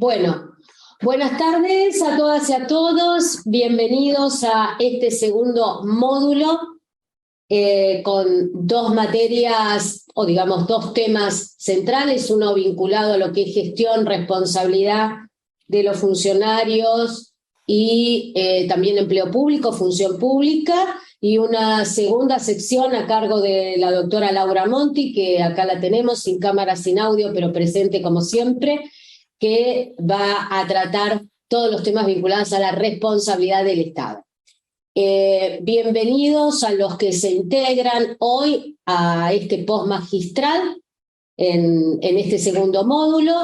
Bueno, buenas tardes a todas y a todos. Bienvenidos a este segundo módulo con dos materias, o digamos dos temas centrales, uno vinculado a lo que es gestión, responsabilidad de los funcionarios y también empleo público, función pública, y una segunda sección a cargo de la doctora Laura Monti, que acá la tenemos, sin cámara, sin audio, pero presente como siempre, que va a tratar todos los temas vinculados a la responsabilidad del Estado. Bienvenidos a los que se integran hoy a este postmagistral en este segundo módulo.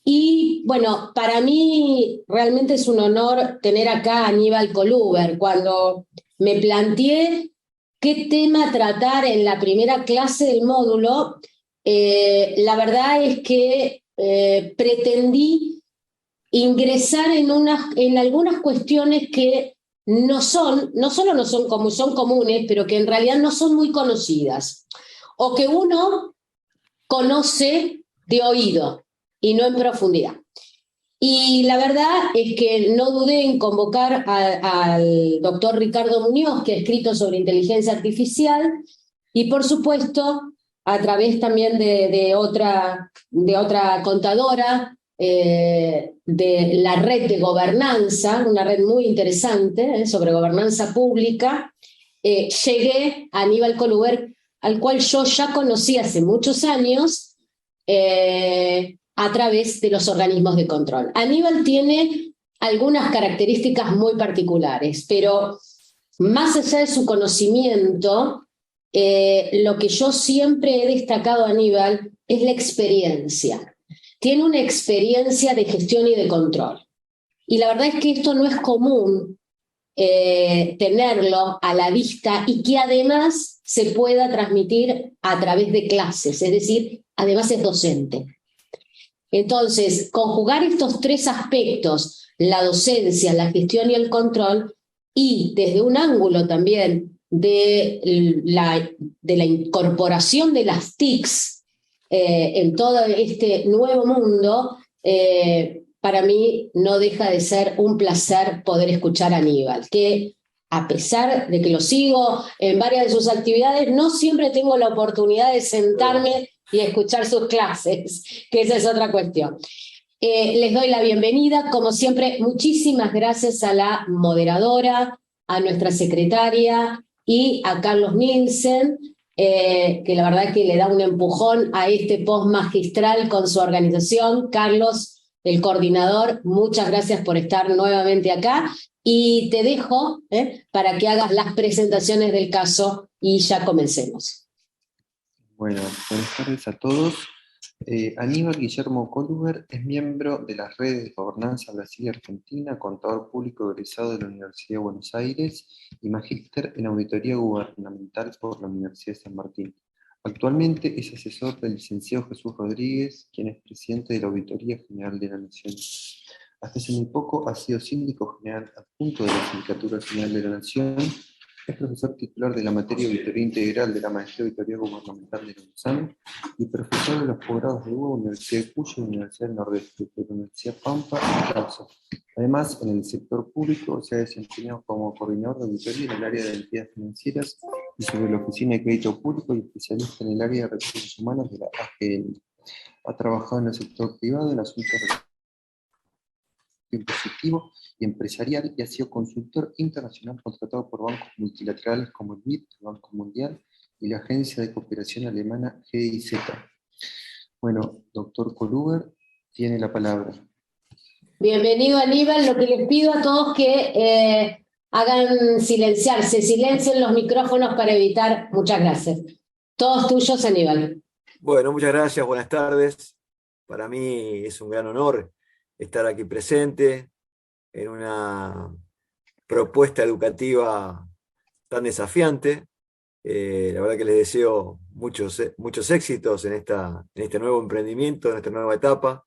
Y bueno, para mí realmente es un honor tener acá a Aníbal Coluber. Cuando me planteé qué tema tratar en la primera clase del módulo, la verdad es que pretendí ingresar en algunas cuestiones que no solo no son comunes, pero que en realidad no son muy conocidas, o que uno conoce de oído y no en profundidad. Y la verdad es que no dudé en convocar al doctor Ricardo Muñoz, que ha escrito sobre inteligencia artificial, y por supuesto, a través también de otra contadora, de la red de gobernanza, una red muy interesante sobre gobernanza pública, llegué a Aníbal Coluber, al cual yo ya conocí hace muchos años, a través de los organismos de control. Aníbal tiene algunas características muy particulares, pero más allá de su conocimiento, lo que yo siempre he destacado a Aníbal es la experiencia. Tiene una experiencia de gestión y de control. Y la verdad es que esto no es común tenerlo a la vista y que además se pueda transmitir a través de clases, es decir, además es docente. Entonces, conjugar estos tres aspectos, la docencia, la gestión y el control, y desde un ángulo también de la incorporación de las TICs en todo este nuevo mundo, para mí no deja de ser un placer poder escuchar a Aníbal, que a pesar de que lo sigo en varias de sus actividades, no siempre tengo la oportunidad de sentarme y escuchar sus clases, que esa es otra cuestión. Les doy la bienvenida, como siempre, muchísimas gracias a la moderadora, a nuestra secretaria y a Carlos Nielsen, que la verdad que le da un empujón a este postmagistral con su organización. Carlos, el coordinador, muchas gracias por estar nuevamente acá, y te dejo para que hagas las presentaciones del caso y ya comencemos. Bueno, buenas tardes a todos. Aníbal Guillermo Coluber es miembro de las redes de Gobernanza Brasil y Argentina, contador público egresado de la Universidad de Buenos Aires y magíster en Auditoría Gubernamental por la Universidad de San Martín. Actualmente es asesor del licenciado Jesús Rodríguez, quien es presidente de la Auditoría General de la Nación. Hasta hace muy poco ha sido síndico general adjunto de la Sindicatura General de la Nación. Es profesor titular de la materia Auditoría Integral de la Maestría de Auditoría Gubernamental de la UNSAM y profesor de los posgrados de UBA, Universidad de Cuyo y Universidad del Nordeste, de la Universidad Pampa y Clauso. Además, en el sector público se ha desempeñado como coordinador de auditoría en el área de entidades financieras y sobre la Oficina de Crédito Público y especialista en el área de recursos humanos de la AGN. Ha trabajado en el sector privado en asuntos impositivo y empresarial y ha sido consultor internacional contratado por bancos multilaterales como el BID, el Banco Mundial y la agencia de cooperación alemana GIZ. Bueno, doctor Coluber tiene la palabra. Bienvenido, Aníbal. Lo que les pido a todos que hagan silencien los micrófonos para evitar. Muchas gracias. Todos tuyos, Aníbal. Bueno, muchas gracias, buenas tardes. Para mí es un gran honor estar aquí presente en una propuesta educativa tan desafiante. La verdad que les deseo muchos éxitos en este nuevo emprendimiento, en esta nueva etapa.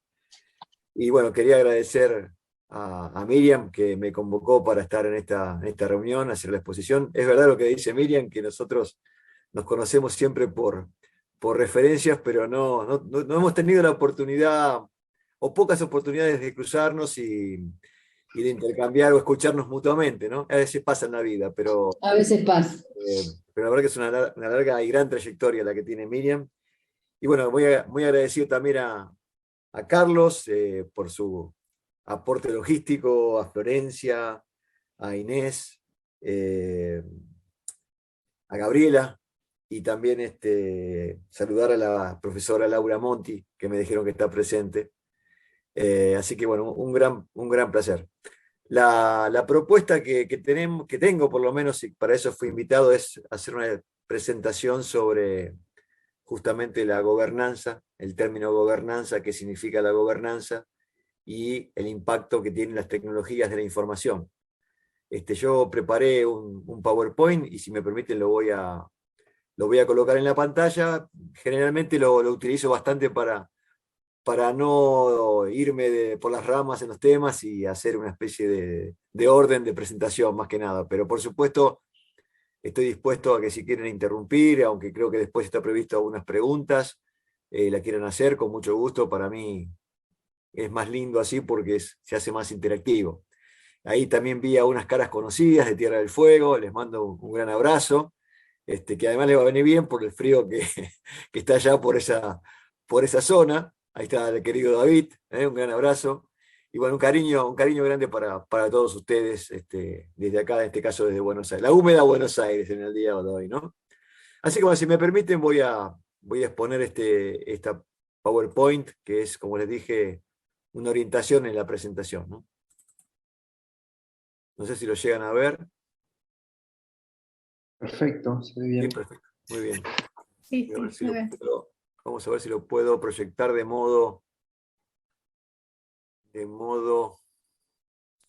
Y bueno, quería agradecer a Miriam, que me convocó para estar en esta reunión, hacer la exposición. Es verdad lo que dice Miriam, que nosotros nos conocemos siempre por referencias, pero no hemos tenido la oportunidad o pocas oportunidades de cruzarnos y de intercambiar o escucharnos mutuamente, ¿no? A veces pasa en la vida, A veces pasa. pero la verdad que es una larga y gran trayectoria la que tiene Miriam. Y bueno, muy agradecido también a Carlos por su aporte logístico, a Florencia, a Inés, a Gabriela, y también saludar a la profesora Laura Monti, que me dijeron que está presente. Así que bueno, un gran placer. La propuesta que tengo, por lo menos, y para eso fui invitado, es hacer una presentación sobre justamente la gobernanza, el término gobernanza, qué significa la gobernanza y el impacto que tienen las tecnologías de la información. Yo preparé un PowerPoint y si me permiten lo voy a colocar en la pantalla. Generalmente lo utilizo bastante para no irme por las ramas en los temas y hacer una especie de orden de presentación más que nada. Pero por supuesto estoy dispuesto a que si quieren interrumpir, aunque creo que después está previsto algunas preguntas, la quieran hacer con mucho gusto. Para mí es más lindo así porque se hace más interactivo. Ahí también vi a unas caras conocidas de Tierra del Fuego, les mando un gran abrazo, que además les va a venir bien por el frío que está allá por esa zona. Ahí está el querido David, un gran abrazo. Y bueno, un cariño grande para todos ustedes, desde acá, en este caso desde Buenos Aires, la húmeda Buenos Aires en el día de hoy, ¿no? Así que bueno, si me permiten, voy a exponer esta PowerPoint, que es, como les dije, una orientación en la presentación, ¿no? No sé si lo llegan a ver. Perfecto, se ve bien. Sí, perfecto. Muy bien. Sí, Voy a ver sí, si muy lo bien. vamos a ver si lo puedo proyectar de modo,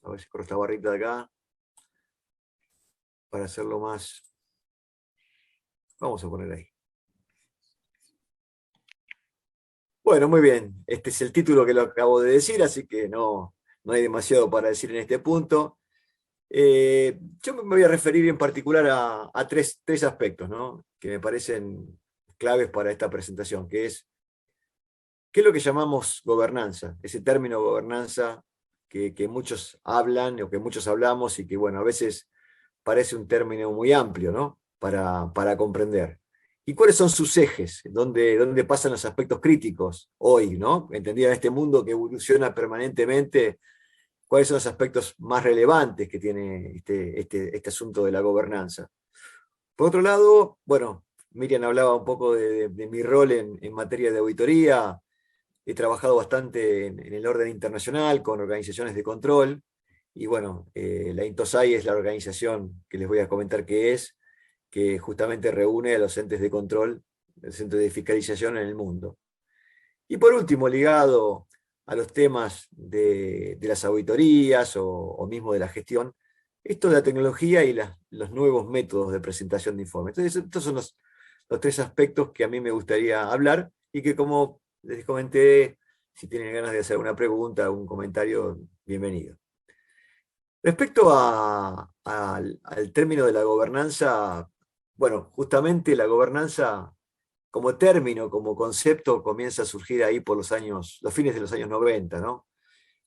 a ver si corro esta barrita de acá, para hacerlo más. Vamos a poner ahí. Bueno, muy bien. Este es el título que lo acabo de decir, así que no hay demasiado para decir en este punto. Yo me voy a referir en particular a tres aspectos, ¿no?, que me parecen claves para esta presentación, que es ¿qué es lo que llamamos gobernanza? Ese término gobernanza que muchos hablan o que muchos hablamos y que, bueno, a veces parece un término muy amplio, ¿no?, para comprender. ¿Y cuáles son sus ejes? ¿Dónde pasan los aspectos críticos hoy, ¿no? Entendido en este mundo que evoluciona permanentemente, ¿cuáles son los aspectos más relevantes que tiene este asunto de la gobernanza? Por otro lado, bueno, Miriam hablaba un poco de mi rol en materia de auditoría. He trabajado bastante en el orden internacional con organizaciones de control, y bueno, la INTOSAI es la organización que les voy a comentar qué es, que justamente reúne a los entes de control, el centro de fiscalización en el mundo. Y por último, ligado a los temas de las auditorías o mismo de la gestión, esto de la tecnología y los nuevos métodos de presentación de informes. Entonces, estos son los tres aspectos que a mí me gustaría hablar y que, como les comenté, si tienen ganas de hacer alguna pregunta o un comentario, bienvenido. Respecto al término de la gobernanza, bueno, justamente la gobernanza como término, como concepto, comienza a surgir ahí por los fines de los años 90, ¿no?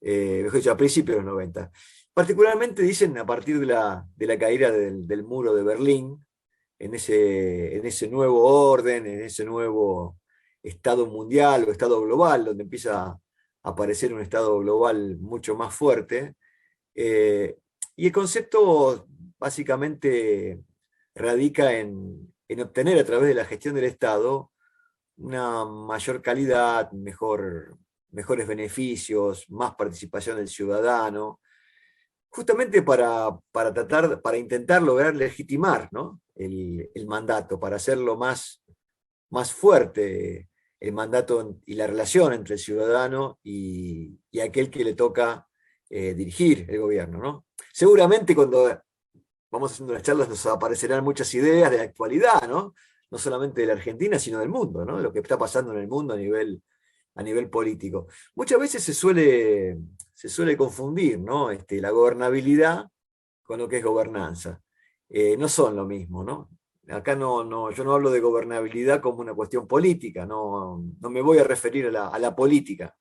Mejor dicho, a principios de los 90. Particularmente dicen a partir de la caída del muro de Berlín, en ese nuevo orden, en ese nuevo estado mundial o estado global, donde empieza a aparecer un estado global mucho más fuerte. Y el concepto básicamente radica en obtener a través de la gestión del Estado una mayor calidad, mejores beneficios, más participación del ciudadano, justamente para intentar lograr legitimar, ¿no?, el mandato, para hacerlo más fuerte el mandato y la relación entre el ciudadano y aquel que le toca dirigir el gobierno, ¿no? Seguramente cuando vamos haciendo las charlas nos aparecerán muchas ideas de la actualidad, ¿no? No solamente de la Argentina, sino del mundo, ¿no?, de lo que está pasando en el mundo a nivel político. Muchas veces se suele confundir, ¿no?, la gobernabilidad con lo que es gobernanza. No son lo mismo, ¿no? Acá yo no hablo de gobernabilidad como una cuestión política, no me voy a referir a la política.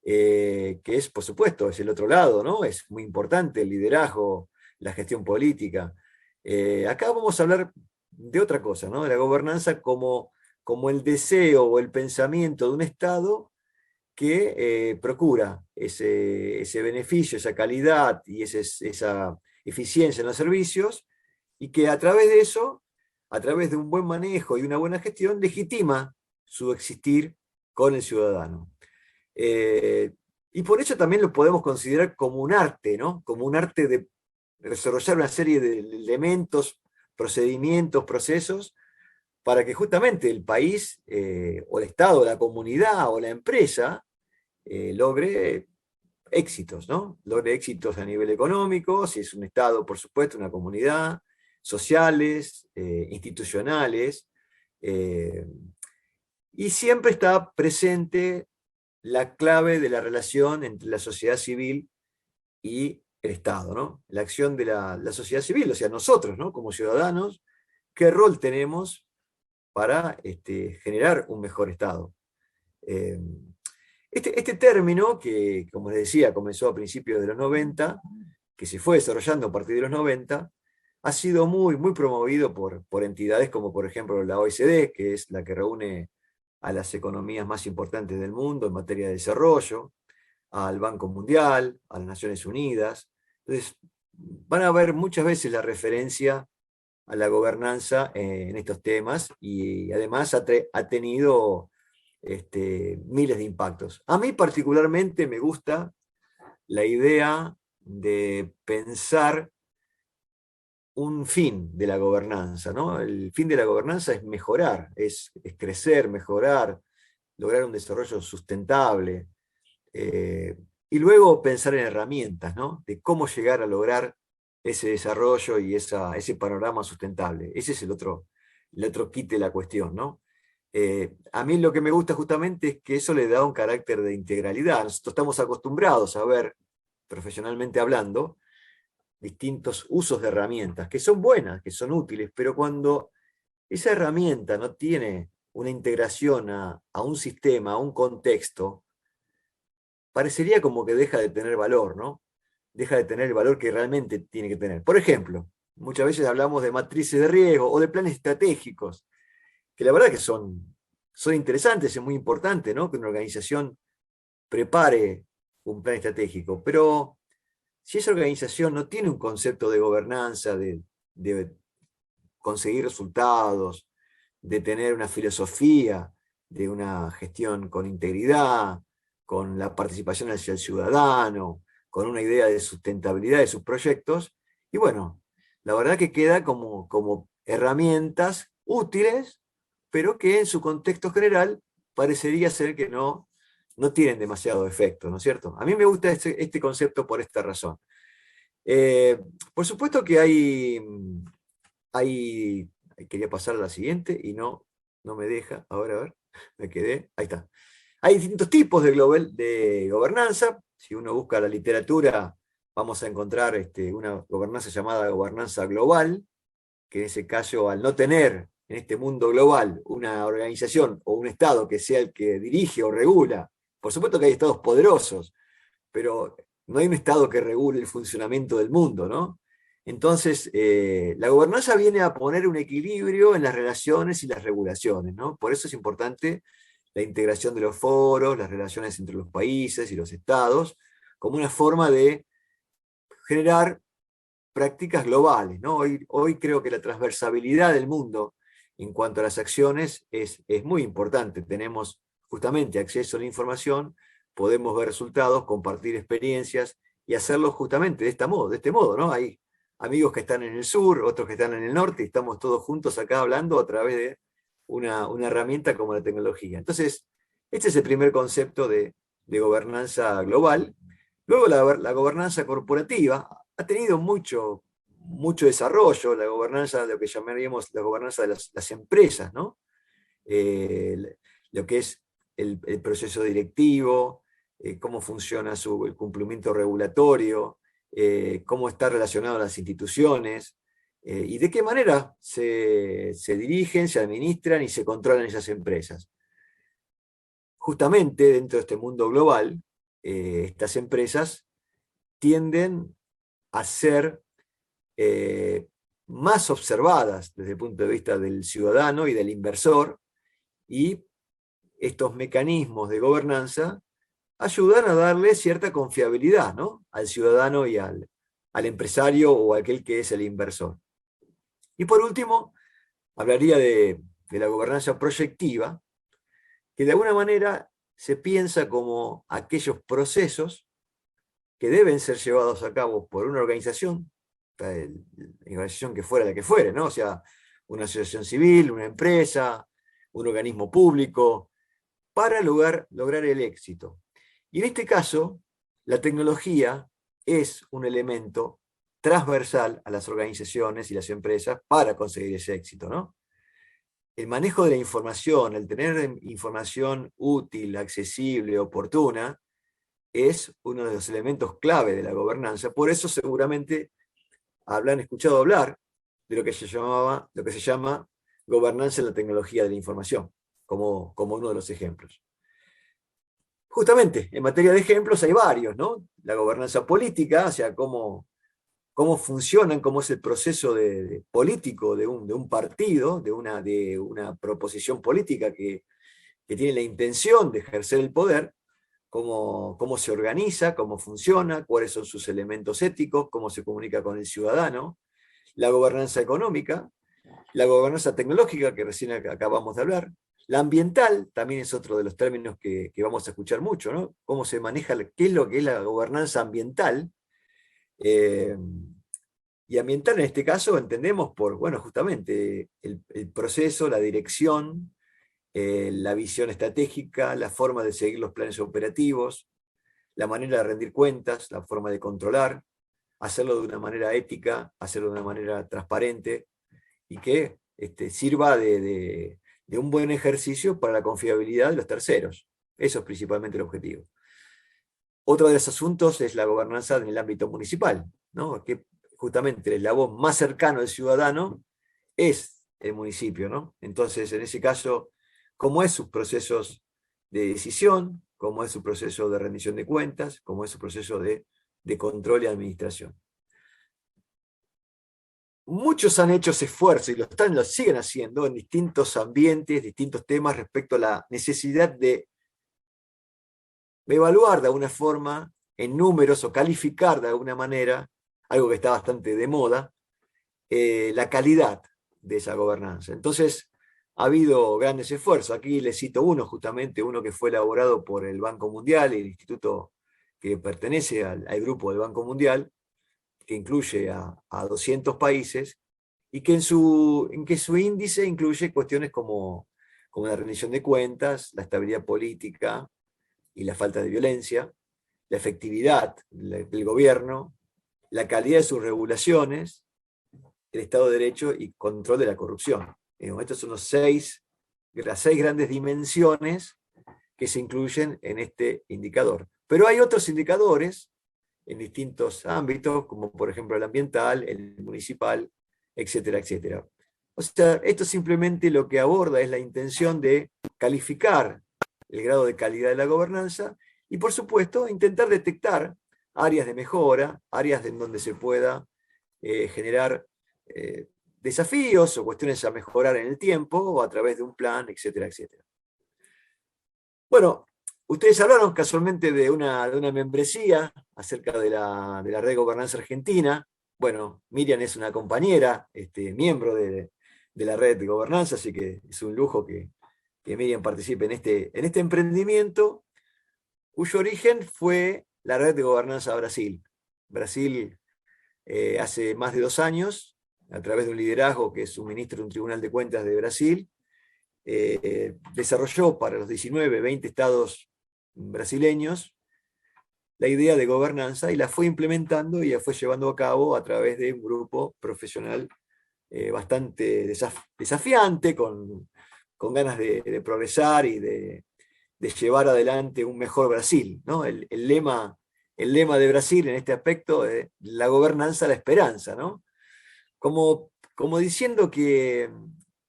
que es, por supuesto, es el otro lado, ¿no? Es muy importante el liderazgo, la gestión política. Acá vamos a hablar de otra cosa, ¿no? De la gobernanza como el deseo o el pensamiento de un Estado que procura ese beneficio, esa calidad y esa eficiencia en los servicios, y que a través de eso, a través de un buen manejo y una buena gestión, legitima su existir con el ciudadano. Y por eso también lo podemos considerar como un arte, ¿no? Como un arte de desarrollar una serie de elementos, procedimientos, procesos, para que justamente el país, o el Estado, la comunidad o la empresa logre éxitos, ¿no? Logre éxitos a nivel económico, si es un Estado, por supuesto, una comunidad, sociales, institucionales, y siempre está presente la clave de la relación entre la sociedad civil y el Estado, ¿no? La acción de la sociedad civil, o sea, nosotros, ¿no? Como ciudadanos, ¿qué rol tenemos para generar un mejor Estado? Eh, este término, que como les decía, comenzó a principios de los 90, que se fue desarrollando a partir de los 90, ha sido muy, muy promovido por entidades como por ejemplo la OECD, que es la que reúne a las economías más importantes del mundo en materia de desarrollo, al Banco Mundial, a las Naciones Unidas. Entonces, van a ver muchas veces la referencia a la gobernanza en estos temas, y además ha tenido miles de impactos. A mí particularmente me gusta la idea de pensar un fin de la gobernanza, ¿no? El fin de la gobernanza es mejorar, es crecer, mejorar, lograr un desarrollo sustentable, y luego pensar en herramientas, ¿no? De cómo llegar a lograr ese desarrollo y ese panorama sustentable. Ese es el otro kit de la cuestión, ¿no? A mí lo que me gusta justamente es que eso le da un carácter de integralidad. Nosotros estamos acostumbrados a ver, profesionalmente hablando, distintos usos de herramientas, que son buenas, que son útiles, pero cuando esa herramienta no tiene una integración a un sistema, a un contexto, parecería como que deja de tener valor, ¿no? Deja de tener el valor que realmente tiene que tener. Por ejemplo, muchas veces hablamos de matrices de riesgo o de planes estratégicos, que la verdad que son interesantes, es muy importante, ¿no? Que una organización prepare un plan estratégico, pero si esa organización no tiene un concepto de gobernanza, de conseguir resultados, de tener una filosofía de una gestión con integridad, con la participación hacia el ciudadano, con una idea de sustentabilidad de sus proyectos, y bueno, la verdad que queda como herramientas útiles, pero que en su contexto general parecería ser que no tienen demasiado efecto, ¿no es cierto? A mí me gusta este concepto por esta razón. Por supuesto que quería pasar a la siguiente y no me deja. A ver, me quedé. Ahí está. Hay distintos tipos de gobernanza. Si uno busca la literatura, vamos a encontrar una gobernanza llamada gobernanza global, que en ese caso, al no tener en este mundo global una organización o un Estado que sea el que dirige o regula, por supuesto que hay Estados poderosos, pero no hay un Estado que regule el funcionamiento del mundo, ¿no? Entonces, la gobernanza viene a poner un equilibrio en las relaciones y las regulaciones, ¿no? Por eso es importante la integración de los foros, las relaciones entre los países y los estados, como una forma de generar prácticas globales, ¿no? Hoy creo que la transversabilidad del mundo en cuanto a las acciones es muy importante. Tenemos justamente acceso a la información, podemos ver resultados, compartir experiencias y hacerlo justamente de este modo, ¿no? Hay amigos que están en el sur, otros que están en el norte, y estamos todos juntos acá hablando a través de una herramienta como la tecnología. Entonces, este es el primer concepto de gobernanza global. Luego la gobernanza corporativa ha tenido mucho desarrollo, la gobernanza, lo que llamaríamos la gobernanza de las empresas, ¿no? Lo que es el proceso directivo, cómo funciona el cumplimiento regulatorio, cómo está relacionado a las instituciones, y de qué manera se dirigen, se administran y se controlan esas empresas. Justamente dentro de este mundo global, estas empresas tienden a ser más observadas desde el punto de vista del ciudadano y del inversor, y estos mecanismos de gobernanza ayudan a darle cierta confiabilidad, ¿no?, al ciudadano y al empresario o aquel que es el inversor. Y por último, hablaría de la gobernanza proyectiva, que de alguna manera se piensa como aquellos procesos que deben ser llevados a cabo por una organización, la organización que fuera la que fuere, ¿no? O sea, una asociación civil, una empresa, un organismo público, para lograr el éxito. Y en este caso, la tecnología es un elemento transversal a las organizaciones y las empresas para conseguir ese éxito, ¿no? El manejo de la información, el tener información útil, accesible, oportuna, es uno de los elementos clave de la gobernanza. Por eso seguramente habrán escuchado hablar de lo que se llama gobernanza en la tecnología de la información, como uno de los ejemplos. Justamente, en materia de ejemplos hay varios, ¿no? La gobernanza política, o sea, cómo funcionan, cómo es el proceso político de un partido, de una proposición política que tiene la intención de ejercer el poder, cómo se organiza, cómo funciona, cuáles son sus elementos éticos, cómo se comunica con el ciudadano, la gobernanza económica, la gobernanza tecnológica, que recién acabamos de hablar, la ambiental, también es otro de los términos que vamos a escuchar mucho, ¿no? Cómo se maneja, qué es lo que es la gobernanza ambiental. Y ambiental en este caso entendemos por, bueno, justamente el proceso, la dirección, la visión estratégica, la forma de seguir los planes operativos, la manera de rendir cuentas, la forma de controlar, hacerlo de una manera ética, hacerlo de una manera transparente, y que sirva de un buen ejercicio para la confiabilidad de los terceros. Eso es principalmente el objetivo. Otro de los asuntos es la gobernanza en el ámbito municipal, ¿no? Que justamente el eslabón más cercano al ciudadano es el municipio, ¿no? Entonces, en ese caso, ¿cómo es sus procesos de decisión? ¿Cómo es su proceso de rendición de cuentas? ¿Cómo es su proceso de control y administración? Muchos han hecho ese esfuerzo y lo siguen haciendo en distintos ambientes, distintos temas respecto a la necesidad de evaluar de alguna forma, en números, o calificar de alguna manera, algo que está bastante de moda, la calidad de esa gobernanza. Entonces, ha habido grandes esfuerzos. Aquí les cito uno, justamente uno que fue elaborado por el Banco Mundial, el instituto que pertenece al grupo del Banco Mundial, que incluye a 200 países, y que en su índice incluye cuestiones como la rendición de cuentas, la estabilidad política y la falta de violencia, la efectividad del gobierno, la calidad de sus regulaciones, el Estado de Derecho y control de la corrupción. Estos son las seis grandes dimensiones que se incluyen en este indicador. Pero hay otros indicadores en distintos ámbitos, como por ejemplo el ambiental, el municipal, etcétera, etcétera. O sea, esto simplemente lo que aborda es la intención de calificar el grado de calidad de la gobernanza y, por supuesto, intentar detectar áreas de mejora, áreas en donde se pueda generar desafíos o cuestiones a mejorar en el tiempo o a través de un plan, etcétera, etcétera. Bueno, ustedes hablaron casualmente de una membresía acerca de la Red de Gobernanza Argentina. Bueno, Miriam es una compañera, miembro de la Red de Gobernanza, así que es un lujo que Miriam participe en este emprendimiento, cuyo origen fue la Red de Gobernanza Brasil. Brasil, hace más de 2 años, a través de un liderazgo que es un ministro de un Tribunal de Cuentas de Brasil, desarrolló para los 19, 20 estados brasileños la idea de gobernanza y la fue implementando y la fue llevando a cabo a través de un grupo profesional bastante desafiante, con ganas de progresar y de llevar adelante un mejor Brasil, ¿no? El lema de Brasil en este aspecto es la gobernanza, la esperanza, ¿no? Como diciendo que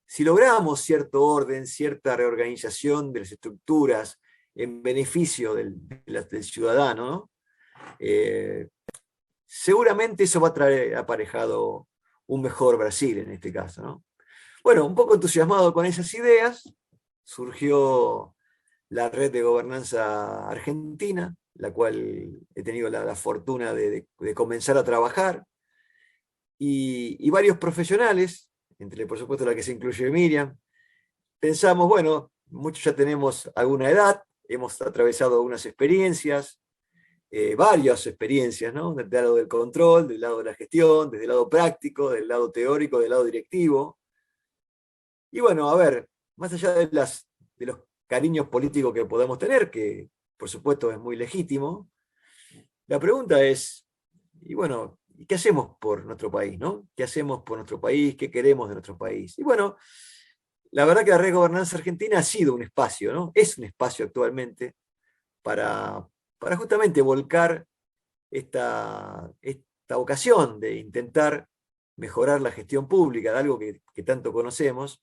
si logramos cierto orden, cierta reorganización de las estructuras en beneficio del ciudadano, ¿no? Seguramente eso va a traer aparejado un mejor Brasil en este caso, ¿no? Bueno, un poco entusiasmado con esas ideas, surgió la Red de Gobernanza Argentina, la cual he tenido la fortuna de comenzar a trabajar, y varios profesionales, entre por supuesto la que se incluye Miriam. Pensamos, bueno, muchos ya tenemos alguna edad, hemos atravesado algunas experiencias, varias experiencias, ¿no? Del lado del control, del lado de la gestión, desde el lado práctico, del lado teórico, del lado directivo. Y bueno, a ver, más allá de los cariños políticos que podamos tener, que por supuesto es muy legítimo, la pregunta es, y bueno, ¿qué hacemos por nuestro país, no? ¿Qué hacemos por nuestro país? ¿Qué queremos de nuestro país? Y bueno, la verdad que la Red de Gobernanza Argentina ha sido un espacio, ¿no? Es un espacio actualmente para justamente volcar esta vocación de intentar mejorar la gestión pública, de algo que tanto conocemos,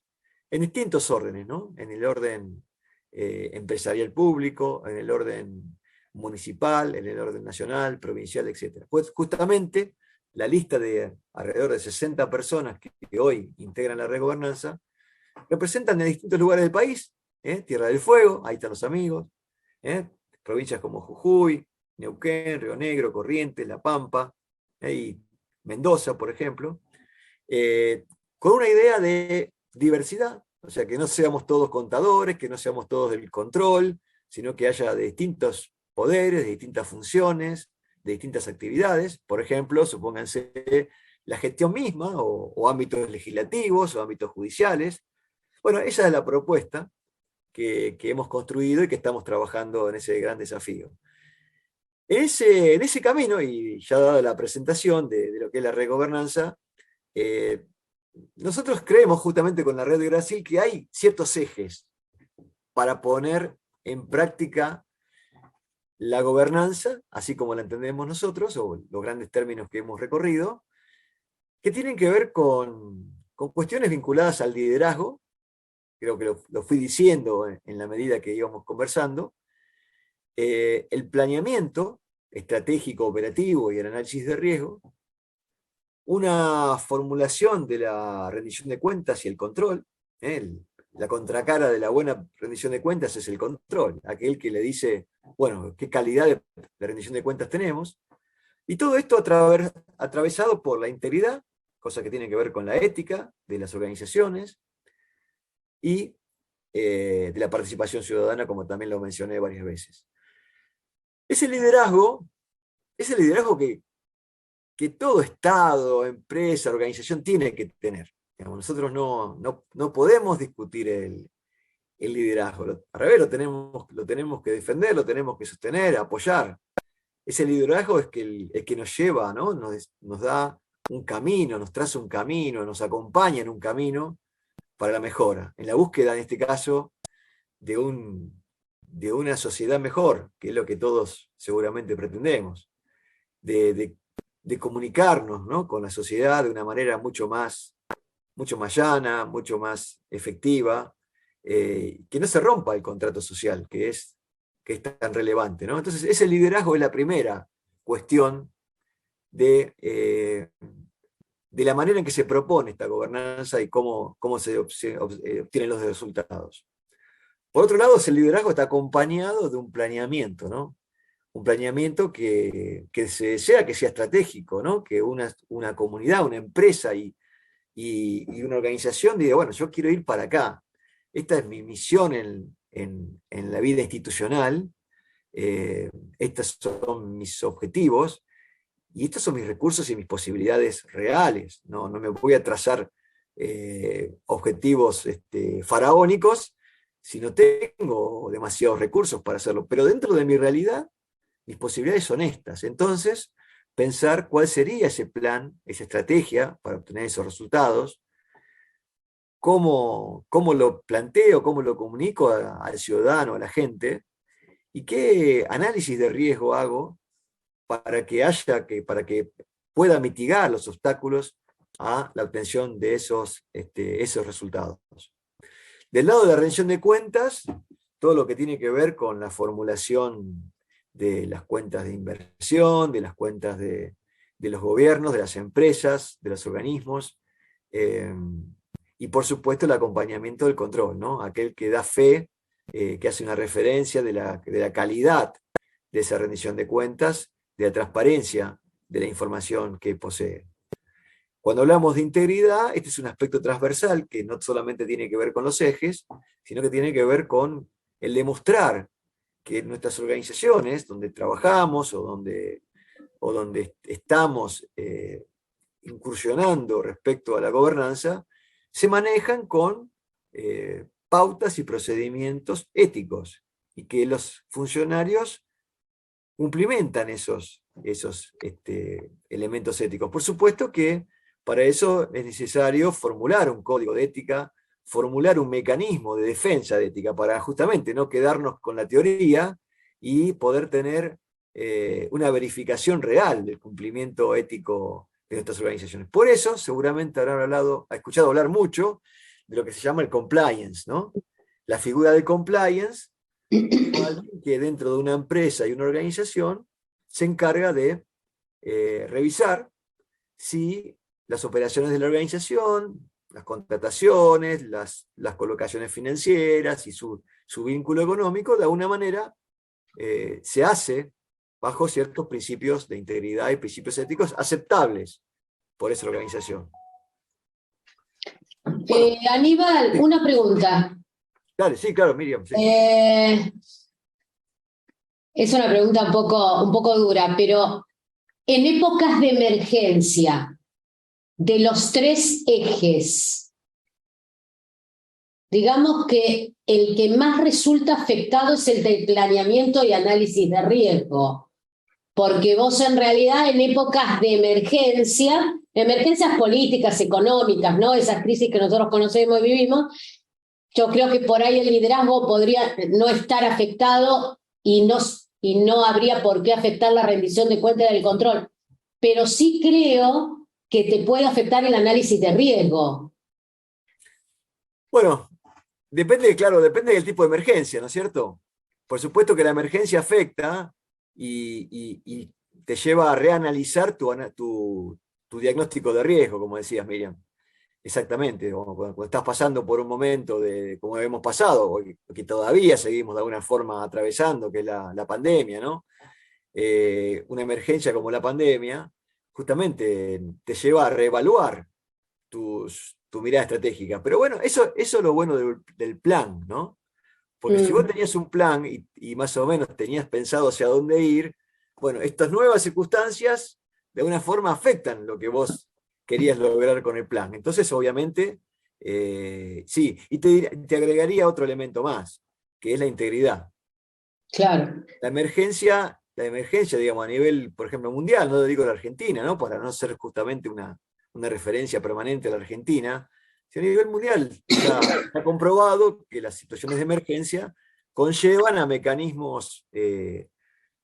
en distintos órdenes, ¿no? En el orden empresarial público, en el orden municipal, en el orden nacional, provincial, etc. Pues justamente la lista de alrededor de 60 personas que hoy integran la Red de Gobernanza representan de distintos lugares del país, Tierra del Fuego, ahí están los amigos, provincias como Jujuy, Neuquén, Río Negro, Corrientes, La Pampa, y Mendoza, por ejemplo, con una idea de diversidad, o sea, que no seamos todos contadores, que no seamos todos del control, sino que haya de distintos poderes, de distintas funciones, de distintas actividades, por ejemplo, supónganse la gestión misma, o ámbitos legislativos, o ámbitos judiciales. Bueno, esa es la propuesta que hemos construido y que estamos trabajando en ese gran desafío. En ese camino, y ya dada la presentación de lo que es la Red de Gobernanza, nosotros creemos justamente con la Red de Brasil que hay ciertos ejes para poner en práctica la gobernanza, así como la entendemos nosotros, o los grandes términos que hemos recorrido, que tienen que ver con cuestiones vinculadas al liderazgo. Creo que lo fui diciendo en la medida que íbamos conversando, el planeamiento estratégico, operativo y el análisis de riesgo, una formulación de la rendición de cuentas y el control. La contracara de la buena rendición de cuentas es el control, aquel que le dice, bueno, qué calidad de rendición de cuentas tenemos, y todo esto atravesado por la integridad, cosa que tiene que ver con la ética de las organizaciones, y de la participación ciudadana, como también lo mencioné varias veces. Ese liderazgo que todo Estado, empresa, organización tiene que tener. Digamos, nosotros no podemos discutir el liderazgo. Al revés, lo tenemos que defender, lo tenemos que sostener, apoyar. Ese liderazgo es el que nos lleva, ¿no? Nos da un camino, nos traza un camino, nos acompaña en un camino para la mejora, en la búsqueda, en este caso, de una sociedad mejor, que es lo que todos seguramente pretendemos, de comunicarnos, ¿no? Con la sociedad de una manera mucho más llana, mucho más efectiva, que no se rompa el contrato social, que es tan relevante, ¿no? Entonces, ese liderazgo es la primera cuestión de la manera en que se propone esta gobernanza y cómo se obtienen los resultados. Por otro lado, el liderazgo está acompañado de un planeamiento, ¿no? Un planeamiento que se desea que sea estratégico, ¿no? Que una comunidad, una empresa y una organización diga, bueno, yo quiero ir para acá. Esta es mi misión en la vida institucional, estos son mis objetivos, y estos son mis recursos y mis posibilidades reales. No me voy a trazar objetivos faraónicos si no tengo demasiados recursos para hacerlo. Pero dentro de mi realidad, mis posibilidades son estas. Entonces, pensar cuál sería ese plan, esa estrategia para obtener esos resultados, cómo lo planteo, cómo lo comunico al ciudadano, a la gente, y qué análisis de riesgo hago para que pueda mitigar los obstáculos a la obtención de esos resultados. Del lado de la rendición de cuentas, todo lo que tiene que ver con la formulación de las cuentas de inversión, de las cuentas de los gobiernos, de las empresas, de los organismos, y por supuesto el acompañamiento del control, ¿no? Aquel que da fe, que hace una referencia de la calidad de esa rendición de cuentas, de la transparencia de la información que posee. Cuando hablamos de integridad, este es un aspecto transversal que no solamente tiene que ver con los ejes, sino que tiene que ver con el demostrar que nuestras organizaciones, donde trabajamos o donde estamos incursionando respecto a la gobernanza, se manejan con pautas y procedimientos éticos, y que los funcionarios cumplimentan esos elementos éticos. Por supuesto que para eso es necesario formular un código de ética, formular un mecanismo de defensa de ética, para justamente no quedarnos con la teoría y poder tener una verificación real del cumplimiento ético de nuestras organizaciones. Por eso, seguramente habrán escuchado hablar mucho de lo que se llama el compliance, ¿no? La figura de compliance, que dentro de una empresa y una organización se encarga de revisar si las operaciones de la organización, las contrataciones, las colocaciones financieras y su vínculo económico, de alguna manera se hace bajo ciertos principios de integridad y principios éticos aceptables por esa organización. Aníbal, una pregunta. Dale, sí, claro, Miriam. Sí. Es una pregunta un poco dura, pero en épocas de emergencia, de los 3 ejes, digamos que el que más resulta afectado es el del planeamiento y análisis de riesgo, porque vos en realidad en épocas de emergencia, emergencias políticas, económicas, ¿no? Esas crisis que nosotros conocemos y vivimos, yo creo que por ahí el liderazgo podría no estar afectado y no habría por qué afectar la rendición de cuentas y el control. Pero sí creo que te puede afectar el análisis de riesgo. Bueno, depende del tipo de emergencia, ¿no es cierto? Por supuesto que la emergencia afecta y te lleva a reanalizar tu diagnóstico de riesgo, como decías, Miriam. Exactamente, cuando estás pasando por un momento como hemos pasado, o que todavía seguimos de alguna forma atravesando, que es la pandemia, ¿no? Una emergencia como la pandemia, justamente te lleva a reevaluar tu mirada estratégica. Pero bueno, eso es lo bueno del plan, ¿no? Porque si vos tenías un plan y más o menos tenías pensado hacia dónde ir, bueno, estas nuevas circunstancias de alguna forma afectan lo que vos querías lograr con el plan. Entonces, obviamente, sí. Y te agregaría otro elemento más, que es la integridad. Claro. La emergencia, digamos, a nivel, por ejemplo, mundial, no lo digo la Argentina, ¿no? Para no ser justamente una referencia permanente a la Argentina, sino a nivel mundial está comprobado que las situaciones de emergencia conllevan a mecanismos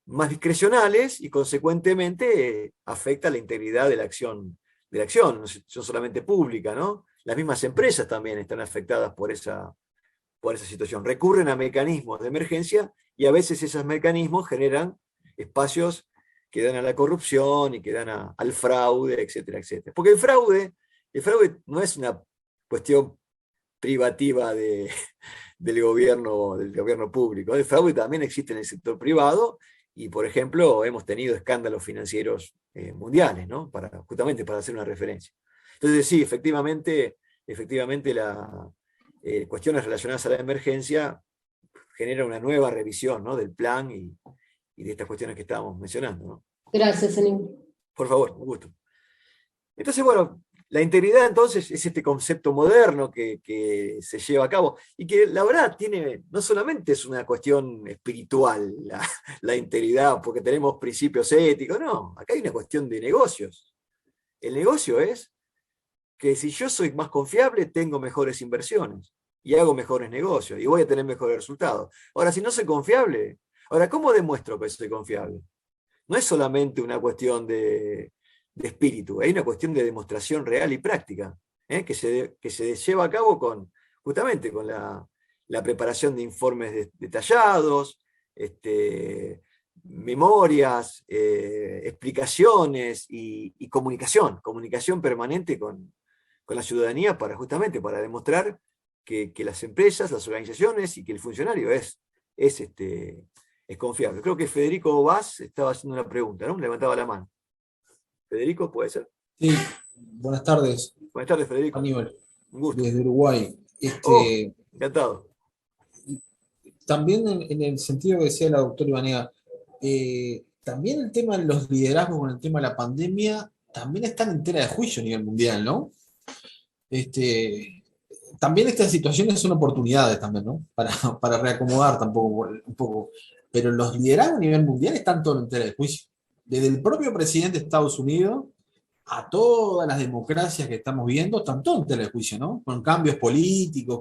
más discrecionales y consecuentemente afecta la integridad de la acción, no solamente pública, ¿no? Las mismas empresas también están afectadas por esa situación. Recurren a mecanismos de emergencia y a veces esos mecanismos generan espacios que dan a la corrupción y que dan al fraude, etcétera, etcétera. Porque el fraude no es una cuestión privativa del gobierno público. El fraude también existe en el sector privado y, por ejemplo, hemos tenido escándalos financieros mundiales, ¿no? Justamente para hacer una referencia. Entonces, sí, efectivamente cuestiones relacionadas a la emergencia generan una nueva revisión, ¿no? Del plan y de estas cuestiones que estábamos mencionando, ¿no? Gracias, Aníbal. Por favor, un gusto. Entonces, bueno, la integridad entonces es este concepto moderno que se lleva a cabo y que la verdad no solamente es una cuestión espiritual la integridad porque tenemos principios éticos, no, acá hay una cuestión de negocios. El negocio es que si yo soy más confiable, tengo mejores inversiones y hago mejores negocios y voy a tener mejores resultados. Ahora, si no soy confiable, ¿cómo demuestro que soy confiable? No es solamente una cuestión de espíritu, hay una cuestión de demostración real y práctica, que se lleva a cabo justamente con la la preparación de informes detallados, memorias, explicaciones y comunicación permanente con la ciudadanía justamente para demostrar que las empresas, las organizaciones y que el funcionario es confiable. Creo que Federico Vaz estaba haciendo una pregunta, ¿no? Levantaba la mano. Federico, ¿puede ser? Sí, buenas tardes, Buenas tardes, Federico. Aníbal, Un gusto. desde Uruguay. Oh, encantado. También en el sentido que decía la doctora Ibanega, también el tema de los liderazgos con el tema de la pandemia también están en tela de juicio a nivel mundial, ¿no? También estas situaciones son oportunidades también, ¿no? Para reacomodar tampoco un poco. Pero los liderazgos a nivel mundial están todos en tela de juicio. Desde el propio presidente de Estados Unidos a todas las democracias que estamos viendo, están todos en tela de juicio, ¿no? Con cambios políticos,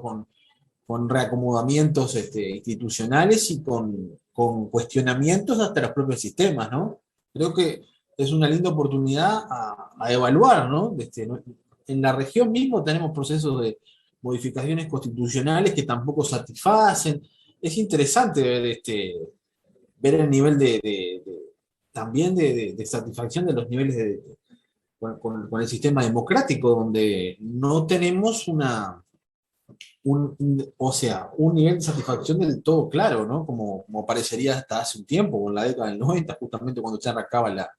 con reacomodamientos institucionales y con cuestionamientos hasta los propios sistemas, ¿no? Creo que es una linda oportunidad a evaluar, ¿no? ¿No? En la región mismo tenemos procesos de modificaciones constitucionales que tampoco satisfacen. Es interesante ver el nivel también de satisfacción de los niveles con el sistema democrático, donde no tenemos o sea, un nivel de satisfacción del todo claro, ¿no? Como parecería hasta hace un tiempo, en la década del 90, justamente cuando se arrancaba la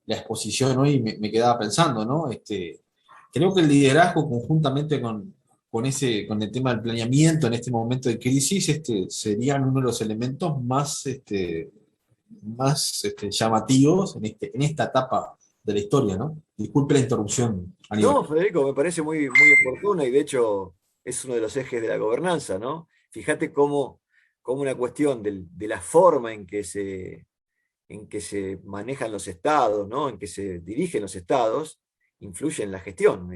exposición, hoy me quedaba pensando, ¿no? Creo que el liderazgo conjuntamente con el tema del planeamiento en este momento de crisis, serían uno de los elementos más llamativos en esta etapa de la historia, ¿no? Disculpe la interrupción, Aníbal. No, Federico, me parece muy, muy oportuna y de hecho es uno de los ejes de la gobernanza, ¿no? Fíjate cómo una cuestión de la forma en que se manejan los estados, ¿no? En que se dirigen los estados, influye en la gestión.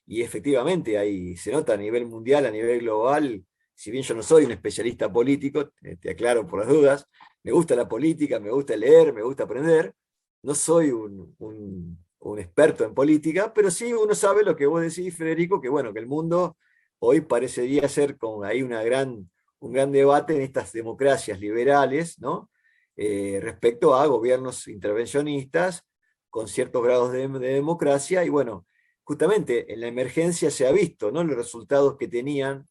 Y efectivamente ahí se nota a nivel mundial, a nivel global, si bien yo no soy un especialista político, te aclaro por las dudas, me gusta la política, me gusta leer, me gusta aprender, no soy un experto en política, pero sí uno sabe lo que vos decís, Federico, que bueno, que el mundo hoy parecería ser con ahí un gran debate en estas democracias liberales, ¿no? Respecto a gobiernos intervencionistas con ciertos grados de democracia, y bueno, justamente en la emergencia se ha visto, ¿no? Los resultados que tenían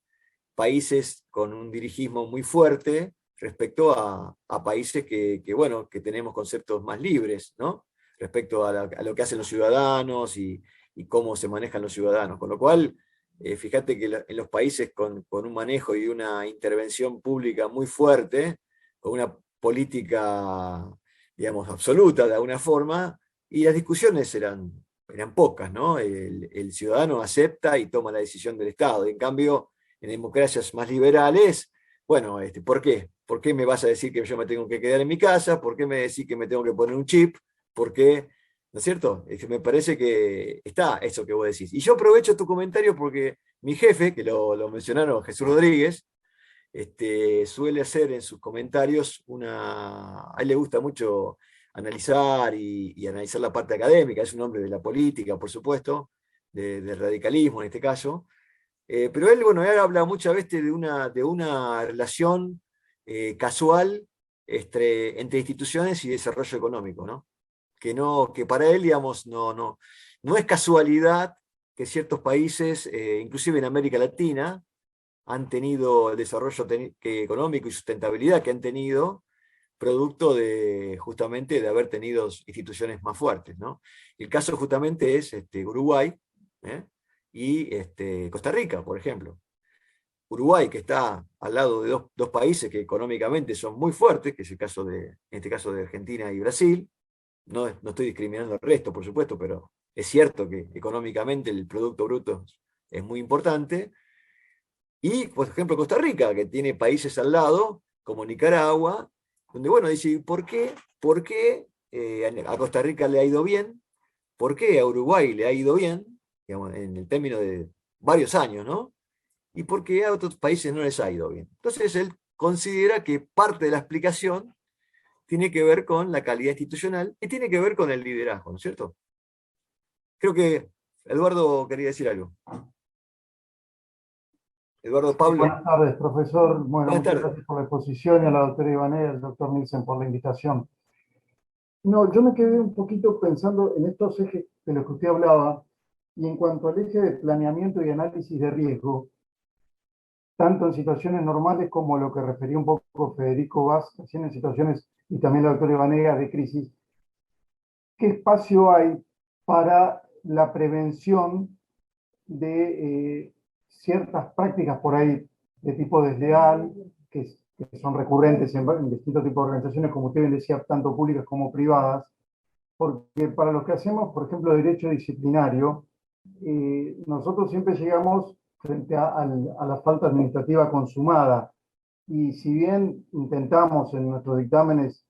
países con un dirigismo muy fuerte respecto a países bueno, que tenemos conceptos más libres, ¿no? Respecto a lo que hacen los ciudadanos y cómo se manejan los ciudadanos. Con lo cual, fíjate que en los países con un manejo y una intervención pública muy fuerte, con una política, digamos, absoluta de alguna forma, y las discusiones eran pocas, ¿no? El ciudadano acepta y toma la decisión del Estado. En cambio, en democracias más liberales, bueno, ¿por qué? ¿Por qué me vas a decir que yo me tengo que quedar en mi casa? ¿Por qué me decís que me tengo que poner un chip? ¿Por qué? ¿No es cierto? Es que me parece que está eso que vos decís. Y yo aprovecho tu comentario porque mi jefe, que lo mencionaron, Jesús Rodríguez, suele hacer en sus comentarios a él le gusta mucho analizar y analizar la parte académica, es un hombre de la política, por supuesto, del radicalismo en este caso, pero él, bueno, él habla muchas veces de una relación casual entre instituciones y desarrollo económico, ¿no? Que para él, digamos, no es casualidad que ciertos países, inclusive en América Latina, han tenido el desarrollo económico y sustentabilidad que han tenido, producto justamente de haber tenido instituciones más fuertes, ¿no? El caso justamente es Uruguay, ¿eh? Y Costa Rica, por ejemplo. Uruguay, que está al lado de dos países que económicamente son muy fuertes, que es el caso en este caso de Argentina y Brasil. No estoy discriminando al resto, por supuesto, pero es cierto que económicamente el Producto Bruto es muy importante. Y, por ejemplo, Costa Rica, que tiene países al lado, como Nicaragua, donde, bueno, dice, ¿por qué a Costa Rica le ha ido bien? ¿Por qué a Uruguay le ha ido bien? Digamos, en el término de varios años, ¿no? ¿Y por qué a otros países no les ha ido bien? Entonces él considera que parte de la explicación tiene que ver con la calidad institucional y tiene que ver con el liderazgo, ¿no es cierto? Creo que Eduardo quería decir algo. Eduardo Sí, Pablo. buenas tardes, profesor. Bueno, Buenas muchas tardes. gracias por la exposición y a la doctora Ibanez y al doctor Nielsen por la invitación. No, yo me quedé un poquito pensando en estos ejes de los que usted hablaba y en cuanto al eje de planeamiento y análisis de riesgo, tanto en situaciones normales como lo que refería un poco Federico Vaz, recién en situaciones, y también la doctora Ibanez de crisis, ¿qué espacio hay para la prevención de ciertas prácticas por ahí de tipo desleal, que son recurrentes en distintos tipos de organizaciones, como usted bien decía, tanto públicas como privadas? Porque para los que hacemos, por ejemplo, derecho disciplinario, nosotros siempre llegamos frente a la falta administrativa consumada. Y si bien intentamos en nuestros dictámenes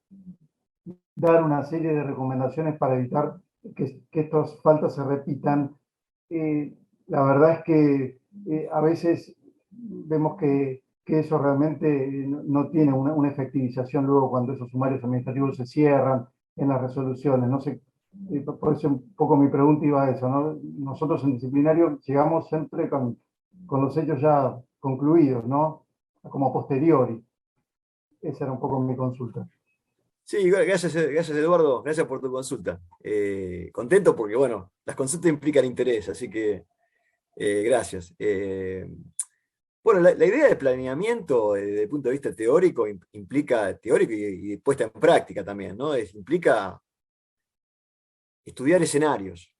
dar una serie de recomendaciones para evitar que estas faltas se repitan, eh, la verdad es que a veces vemos que eso realmente no tiene una efectivización luego cuando esos sumarios administrativos se cierran en las resoluciones. No sé, por eso un poco mi pregunta iba a eso, ¿no? Nosotros en disciplinario llegamos siempre con los hechos ya concluidos, ¿no? Como a posteriori. Esa era un poco mi consulta. Sí, gracias, gracias Eduardo, gracias por tu consulta. Contento porque, bueno, las consultas implican interés, así que gracias. Bueno, la idea de planeamiento desde el punto de vista teórico implica, teórico y puesta en práctica también, ¿no? Implica estudiar escenarios,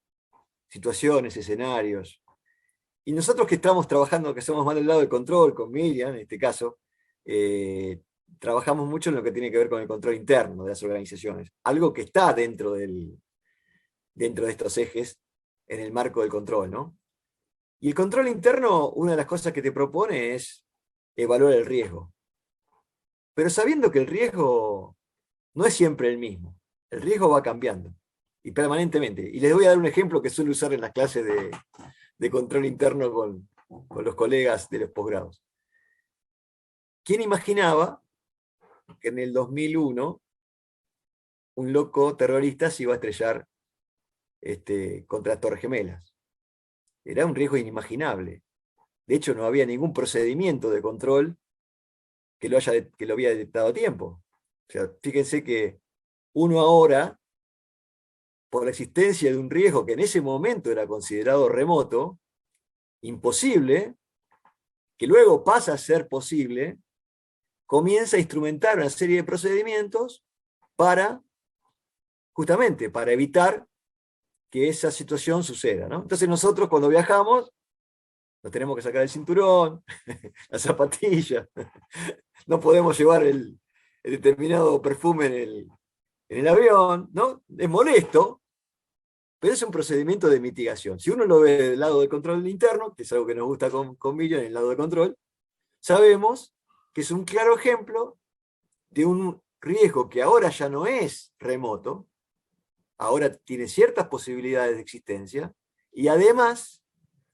situaciones, escenarios. Y nosotros que estamos trabajando, que somos más del lado del control, con Miriam en este caso, trabajamos mucho en lo que tiene que ver con el control interno de las organizaciones, algo que está dentro de estos ejes en el marco del control, ¿no? Y el control interno, una de las cosas que te propone es evaluar el riesgo. Pero sabiendo que el riesgo no es siempre el mismo. El riesgo va cambiando, y permanentemente. Y les voy a dar un ejemplo que suelo usar en las clases de control interno con los colegas de los posgrados. ¿Quién imaginaba que en el 2001 un loco terrorista se iba a estrellar contra las Torres Gemelas? Era un riesgo inimaginable. De hecho, no había ningún procedimiento de control que lo había detectado a tiempo. O sea, fíjense que uno ahora, por la existencia de un riesgo que en ese momento era considerado remoto, imposible, que luego pasa a ser posible, comienza a instrumentar una serie de procedimientos justamente para evitar que esa situación suceda, ¿no? Entonces nosotros cuando viajamos, nos tenemos que sacar el cinturón, la zapatilla, no podemos llevar el determinado perfume en el avión, ¿no? Es molesto, pero es un procedimiento de mitigación. Si uno lo ve del lado del control interno, que es algo que nos gusta con Miriam, en el lado de control, sabemos que es un claro ejemplo de un riesgo que ahora ya no es remoto, ahora tiene ciertas posibilidades de existencia, y además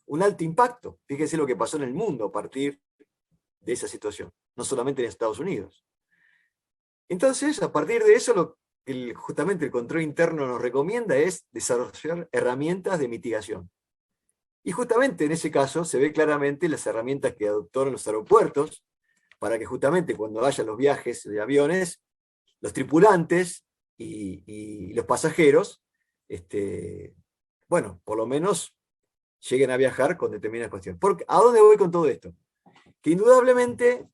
un alto impacto. Fíjense lo que pasó en el mundo a partir de esa situación, no solamente en Estados Unidos. Entonces, a partir de eso, lo que justamente el control interno nos recomienda es desarrollar herramientas de mitigación. Y justamente en ese caso se ve claramente las herramientas que adoptaron los aeropuertos para que justamente cuando haya los viajes de aviones, los tripulantes y los pasajeros, bueno, por lo menos lleguen a viajar con determinadas cuestiones. ¿A dónde voy con todo esto? Que indudablemente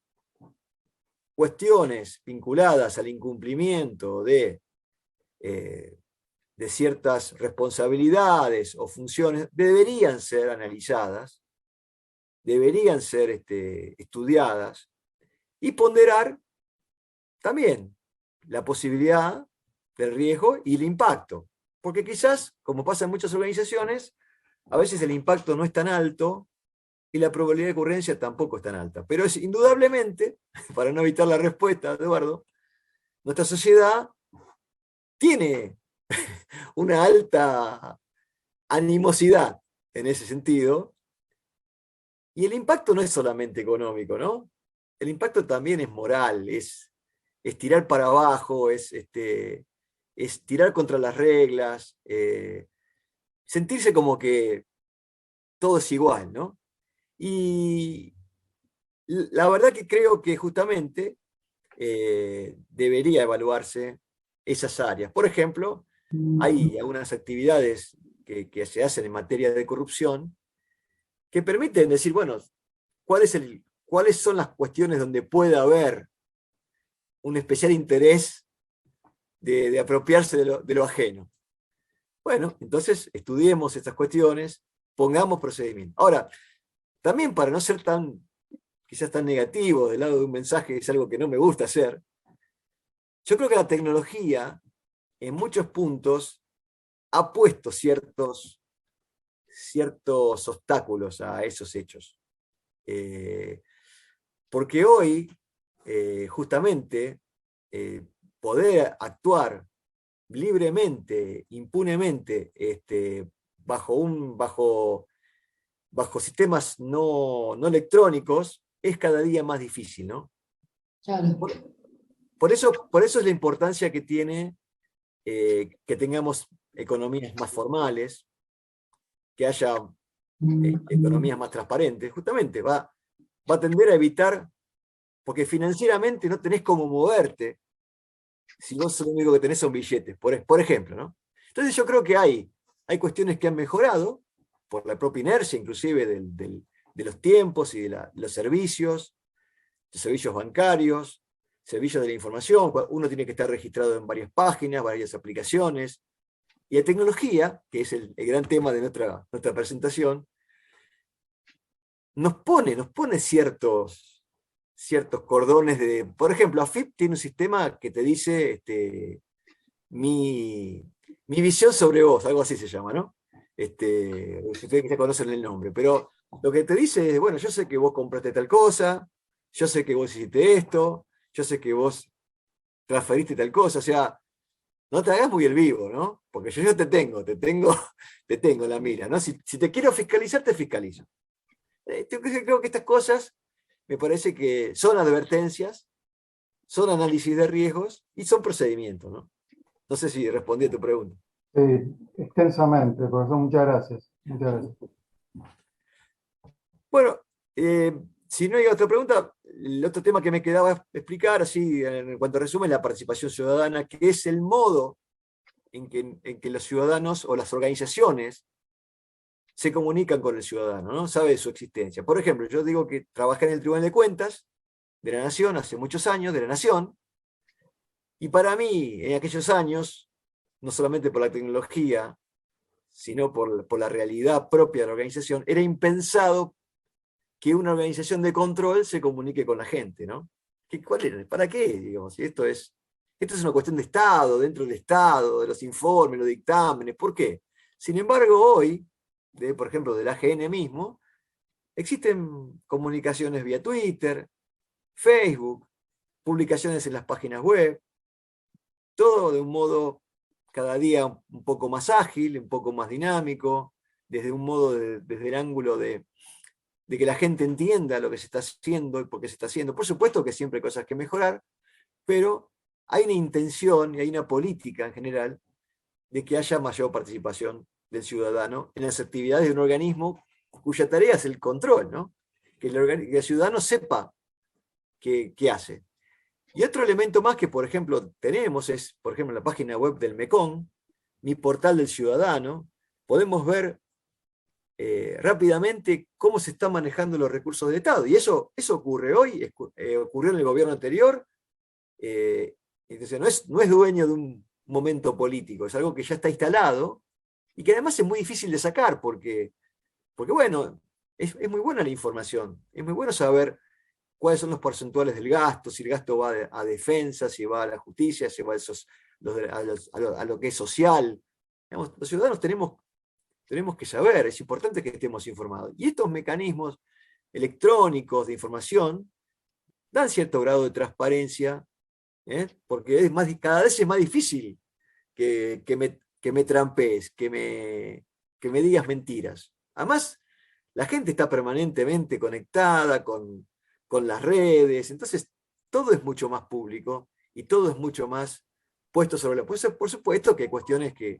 cuestiones vinculadas al incumplimiento de ciertas responsabilidades o funciones deberían ser analizadas, deberían ser estudiadas y ponderar también la posibilidad del riesgo y el impacto. Porque quizás, como pasa en muchas organizaciones, a veces el impacto no es tan alto y la probabilidad de ocurrencia tampoco es tan alta. Pero es indudablemente, para no evitar la respuesta, Eduardo, nuestra sociedad tiene una alta animosidad en ese sentido, y el impacto no es solamente económico, ¿no? El impacto también es moral, es tirar para abajo, es tirar contra las reglas, sentirse como que todo es igual, ¿no? Y La verdad que creo que justamente debería evaluarse esas áreas. Por ejemplo, hay algunas actividades que se hacen en materia de corrupción que permiten decir, bueno, ¿cuáles son las cuestiones donde puede haber un especial interés de apropiarse de lo ajeno? Bueno, entonces estudiemos estas cuestiones, pongamos procedimientos. Ahora, también para no ser quizás tan negativo del lado de un mensaje, es algo que no me gusta hacer, yo creo que la tecnología en muchos puntos ha puesto ciertos obstáculos a esos hechos. Porque hoy, justamente, poder actuar libremente, impunemente, bajo sistemas no electrónicos, es cada día más difícil, ¿no? Claro. Por eso es la importancia que tiene que tengamos economías más formales, que haya economías más transparentes. Justamente va a tender a evitar, porque financieramente no tenés cómo moverte si vos lo único que tenés son billetes, por ejemplo, ¿no? Entonces yo creo que hay cuestiones que han mejorado por la propia inercia, inclusive de los tiempos y de los servicios bancarios, servicios de la información. Uno tiene que estar registrado en varias páginas, varias aplicaciones. Y la tecnología, que es el gran tema de nuestra presentación, nos pone ciertos cordones por ejemplo, AFIP tiene un sistema que te dice mi visión sobre vos, algo así se llama, ¿no? Ustedes ya conocen el nombre, pero lo que te dice es, bueno, yo sé que vos compraste tal cosa, yo sé que vos hiciste esto, yo sé que vos transferiste tal cosa, o sea, no te hagas muy el vivo, ¿no? Porque yo te tengo en la mira, ¿no? Si te quiero fiscalizar, te fiscalizo. Creo que estas cosas me parece que son advertencias, son análisis de riesgos y son procedimientos, ¿no? No sé si respondí a tu pregunta. Sí, extensamente, profesor, muchas gracias. Muchas gracias. Bueno, si no hay otra pregunta, el otro tema que me quedaba explicar, así en cuanto a resumen, la participación ciudadana, que es el modo en que los ciudadanos o las organizaciones se comunican con el ciudadano, ¿no? Sabe de su existencia. Por ejemplo, yo digo que trabajé en el Tribunal de Cuentas de la Nación hace muchos años, de la Nación, y para mí, en aquellos años, no solamente por la tecnología, sino por la realidad propia de la organización, era impensado que una organización de control se comunique con la gente, ¿no? ¿Para qué? Digamos, esto es una cuestión de Estado, dentro del Estado, de los informes, los dictámenes, ¿por qué? Sin embargo, hoy, por ejemplo, del AGN mismo, existen comunicaciones vía Twitter, Facebook, publicaciones en las páginas web, todo de un modo cada día un poco más ágil, un poco más dinámico, desde el ángulo de que la gente entienda lo que se está haciendo y por qué se está haciendo. Por supuesto que siempre hay cosas que mejorar, pero hay una intención y hay una política en general de que haya mayor participación del ciudadano en las actividades de un organismo cuya tarea es el control, ¿no? Que el ciudadano sepa qué hace. Y otro elemento más que, por ejemplo, tenemos es, por ejemplo, en la página web del MECON, mi portal del ciudadano, podemos ver rápidamente cómo se están manejando los recursos del Estado. Y eso ocurre hoy, ocurrió en el gobierno anterior, entonces no es dueño de un momento político, es algo que ya está instalado y que además es muy difícil de sacar porque bueno, es muy buena la información, es muy bueno saber cuáles son los porcentuales del gasto, si el gasto va a defensa, si va a la justicia, si va a lo que es social. Digamos, los ciudadanos tenemos que saber, es importante que estemos informados. Y estos mecanismos electrónicos de información dan cierto grado de transparencia, porque cada vez es más difícil que me trampees, que me digas mentiras. Además, la gente está permanentemente conectada con las redes, entonces todo es mucho más público y todo es mucho más puesto sobre la... Por supuesto que hay cuestiones que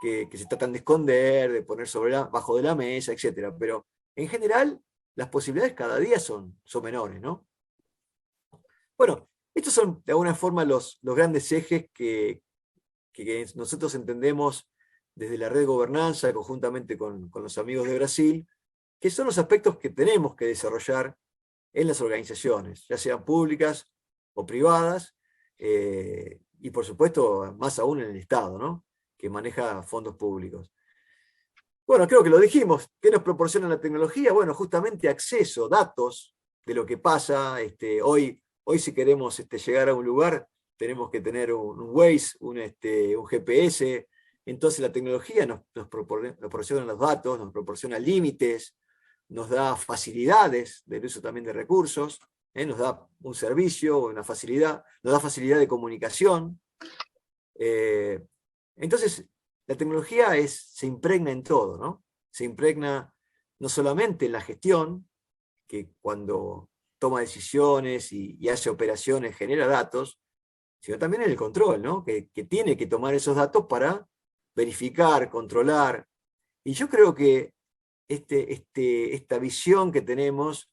se tratan de esconder, de poner bajo de la mesa, etc. Pero en general las posibilidades cada día son menores, ¿no? Bueno, estos son de alguna forma los grandes ejes que nosotros entendemos desde la red de gobernanza, conjuntamente con los amigos de Brasil, que son los aspectos que tenemos que desarrollar en las organizaciones, ya sean públicas o privadas, y por supuesto, más aún en el Estado, ¿no?, que maneja fondos públicos. Bueno, creo que lo dijimos. ¿Qué nos proporciona la tecnología? Bueno, justamente acceso, datos de lo que pasa. Hoy si queremos llegar a un lugar, tenemos que tener un Waze, un GPS. Entonces la tecnología nos proporciona los datos, nos proporciona límites, nos da facilidades del uso también de recursos, nos da un servicio, una facilidad, nos da facilidad de comunicación. Entonces, la tecnología se impregna en todo, ¿no? Se impregna no solamente en la gestión, que cuando toma decisiones y hace operaciones genera datos, sino también en el control, ¿no? Que tiene que tomar esos datos para verificar, controlar. Y yo creo que esta visión que tenemos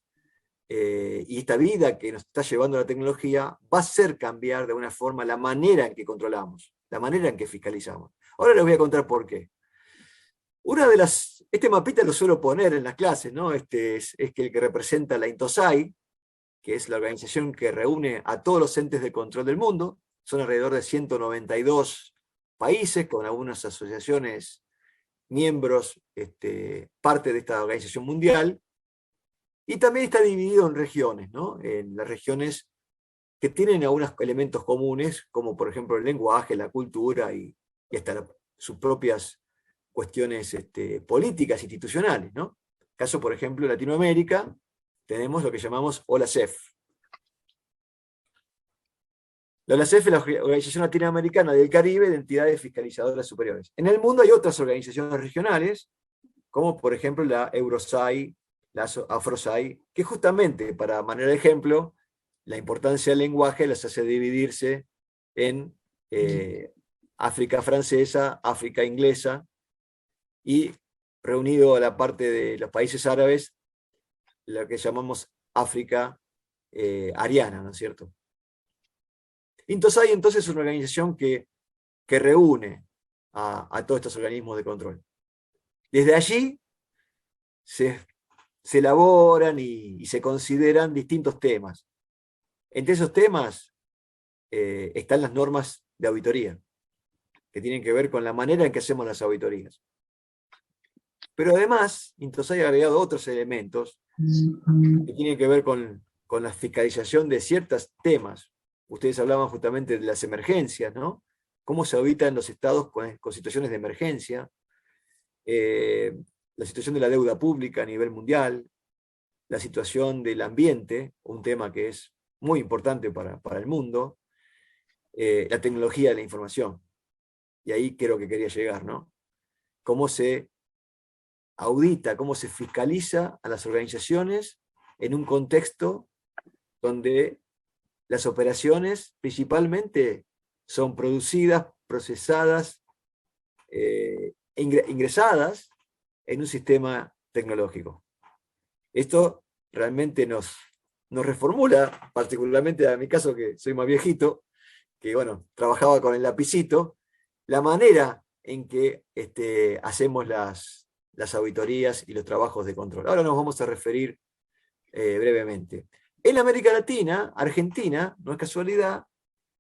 y esta vida que nos está llevando la tecnología va a hacer cambiar de alguna forma la manera en que controlamos, la manera en que fiscalizamos. Ahora les voy a contar por qué. Este mapita lo suelo poner en las clases, ¿no? Es el que representa la INTOSAI, que es la organización que reúne a todos los entes de control del mundo. Son alrededor de 192 países, con algunas asociaciones, miembros, parte de esta organización mundial. Y también está dividido en regiones, ¿no? En las regiones que tienen algunos elementos comunes, como por ejemplo el lenguaje, la cultura y hasta sus propias cuestiones políticas, institucionales, ¿no? Caso, por ejemplo, en Latinoamérica, tenemos lo que llamamos OLACEF. La OLACEF es la Organización Latinoamericana del Caribe de Entidades Fiscalizadoras Superiores. En el mundo hay otras organizaciones regionales, como por ejemplo la EUROSAI, la AFROSAI, que justamente, para manera de ejemplo, la importancia del lenguaje las hace dividirse en África francesa, África inglesa, y reunido a la parte de los países árabes, lo que llamamos África ariana, ¿no es cierto? INTOSAI entonces es una organización que reúne a todos estos organismos de control. Desde allí se elaboran y se consideran distintos temas. Entre esos temas están las normas de auditoría, que tienen que ver con la manera en que hacemos las auditorías. Pero además, INTOSAI ha agregado otros elementos que tienen que ver con la fiscalización de ciertos temas. Ustedes hablaban justamente de las emergencias, ¿no? Cómo se auditan los estados con situaciones de emergencia, la situación de la deuda pública a nivel mundial, la situación del ambiente, un tema que es muy importante para el mundo, la tecnología de la información. Y ahí creo que quería llegar, ¿no? Cómo se audita, cómo se fiscaliza a las organizaciones en un contexto donde las operaciones principalmente son producidas, procesadas, ingresadas en un sistema tecnológico. Esto realmente nos reformula, particularmente en mi caso, que soy más viejito, que bueno, trabajaba con el lapicito, la manera en que hacemos las auditorías y los trabajos de control. Ahora nos vamos a referir brevemente. En América Latina, Argentina, no es casualidad,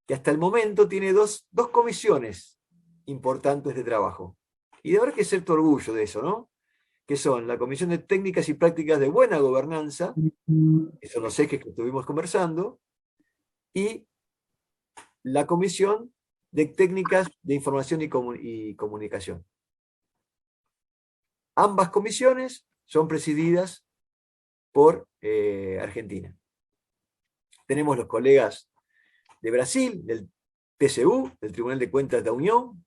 que hasta el momento tiene dos comisiones importantes de trabajo. Y habrá que ser tu orgullo de eso, ¿no? Que son la Comisión de Técnicas y Prácticas de Buena Gobernanza, que son los ejes que estuvimos conversando, y la Comisión de Técnicas de Información y Comunicación. Ambas comisiones son presididas por Argentina. Tenemos los colegas de Brasil, del TCU, del Tribunal de Cuentas de la Unión,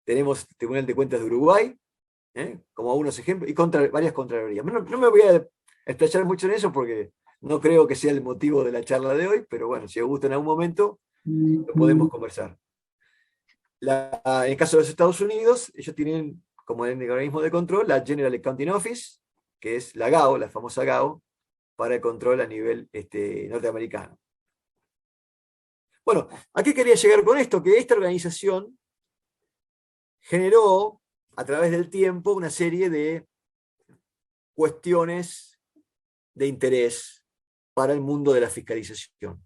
tenemos el Tribunal de Cuentas de Uruguay, como algunos ejemplos, y varias contralorías. No me voy a explayar mucho en eso porque no creo que sea el motivo de la charla de hoy, pero bueno, si os gusta en algún momento, lo podemos conversar. En el caso de los Estados Unidos, ellos tienen como organismo de control la General Accounting Office, que es la GAO, la famosa GAO, para el control a nivel norteamericano. Bueno, ¿a qué quería llegar con esto? Que esta organización generó, a través del tiempo, una serie de cuestiones de interés para el mundo de la fiscalización.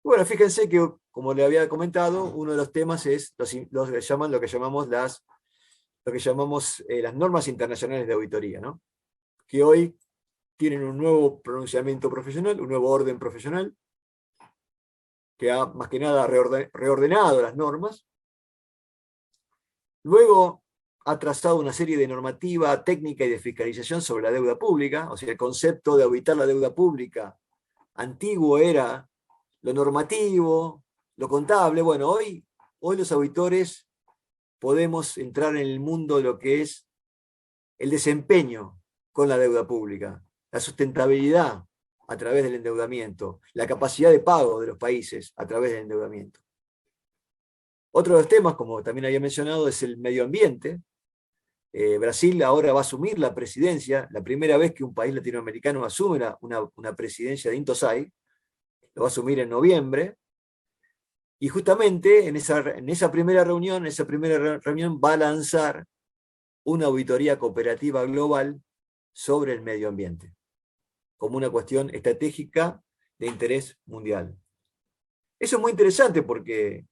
Bueno, fíjense que, como le había comentado, uno de los temas es lo que llamamos las normas internacionales de auditoría, ¿no? Que hoy tienen un nuevo pronunciamiento profesional, un nuevo orden profesional, que ha más que nada reordenado las normas. Luego ha trazado una serie de normativa técnica y de fiscalización sobre la deuda pública, o sea, el concepto de auditar la deuda pública antiguo era lo normativo, lo contable. Bueno, hoy los auditores podemos entrar en el mundo de lo que es el desempeño con la deuda pública, la sustentabilidad a través del endeudamiento, la capacidad de pago de los países a través del endeudamiento. Otro de los temas, como también había mencionado, es el medio ambiente. Brasil ahora va a asumir la presidencia, la primera vez que un país latinoamericano asume una presidencia de Intosai, lo va a asumir en noviembre, y justamente en esa primera reunión va a lanzar una auditoría cooperativa global sobre el medio ambiente, como una cuestión estratégica de interés mundial. Eso es muy interesante porque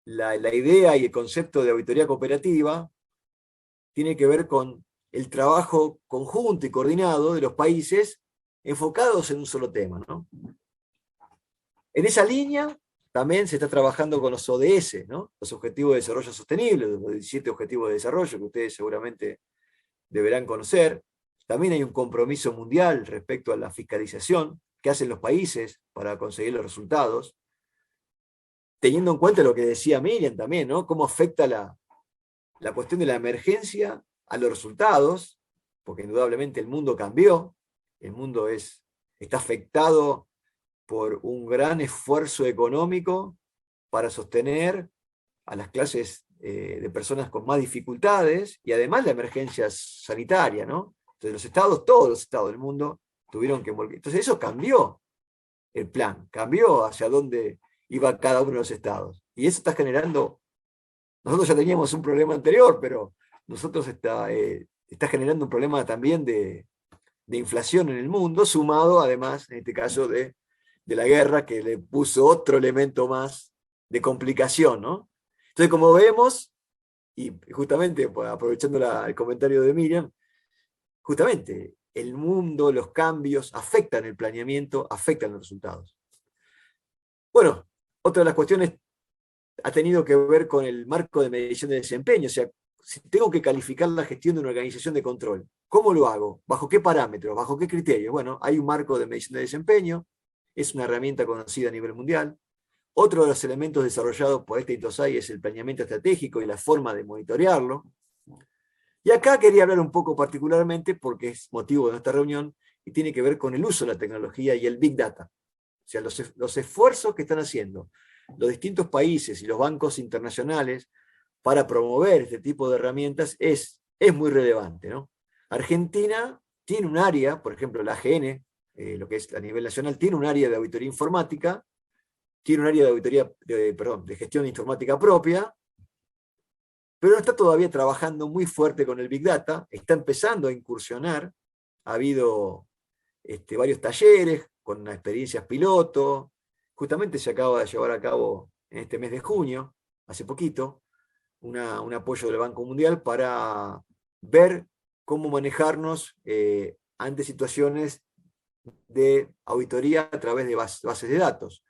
la idea y el concepto de auditoría cooperativa tiene que ver con el trabajo conjunto y coordinado de los países enfocados en un solo tema, ¿no? En esa línea también se está trabajando con los ODS, ¿no? Los Objetivos de Desarrollo Sostenible, los 17 Objetivos de Desarrollo que ustedes seguramente deberán conocer. También hay un compromiso mundial respecto a la fiscalización que hacen los países para conseguir los resultados, teniendo en cuenta lo que decía Miriam también, ¿no? Cómo afecta la cuestión de la emergencia a los resultados, porque indudablemente el mundo cambió, el mundo está afectado por un gran esfuerzo económico para sostener a las clases de personas con más dificultades, y además la emergencia sanitaria, ¿no? Entonces todos los estados del mundo tuvieron que volver. Entonces eso cambió el plan, cambió hacia dónde iba cada uno de los estados. Y eso está generando, nosotros ya teníamos un problema anterior, pero nosotros está generando un problema también de inflación en el mundo, sumado además, en este caso, de la guerra, que le puso otro elemento más de complicación, ¿no? Entonces, como vemos, y justamente aprovechando el comentario de Miriam, justamente el mundo, los cambios afectan el planeamiento, afectan los resultados. Bueno, otra de las cuestiones ha tenido que ver con el marco de medición de desempeño. O sea, si tengo que calificar la gestión de una organización de control, ¿cómo lo hago? ¿Bajo qué parámetros? ¿Bajo qué criterios? Bueno, hay un marco de medición de desempeño, es una herramienta conocida a nivel mundial. Otro de los elementos desarrollados por este Intosai es el planeamiento estratégico y la forma de monitorearlo. Y acá quería hablar un poco particularmente, porque es motivo de nuestra reunión, y tiene que ver con el uso de la tecnología y el Big Data. O sea, los esfuerzos que están haciendo los distintos países y los bancos internacionales para promover este tipo de herramientas es muy relevante, ¿no? Argentina tiene un área, por ejemplo, la AGN, lo que es a nivel nacional, tiene un área de auditoría informática, tiene un área de auditoría, de gestión informática propia, pero no está todavía trabajando muy fuerte con el Big Data, está empezando a incursionar, ha habido varios talleres con experiencias piloto, justamente se acaba de llevar a cabo en este mes de junio, hace poquito, un apoyo del Banco Mundial para ver cómo manejarnos ante situaciones de auditoría a través de bases de datos.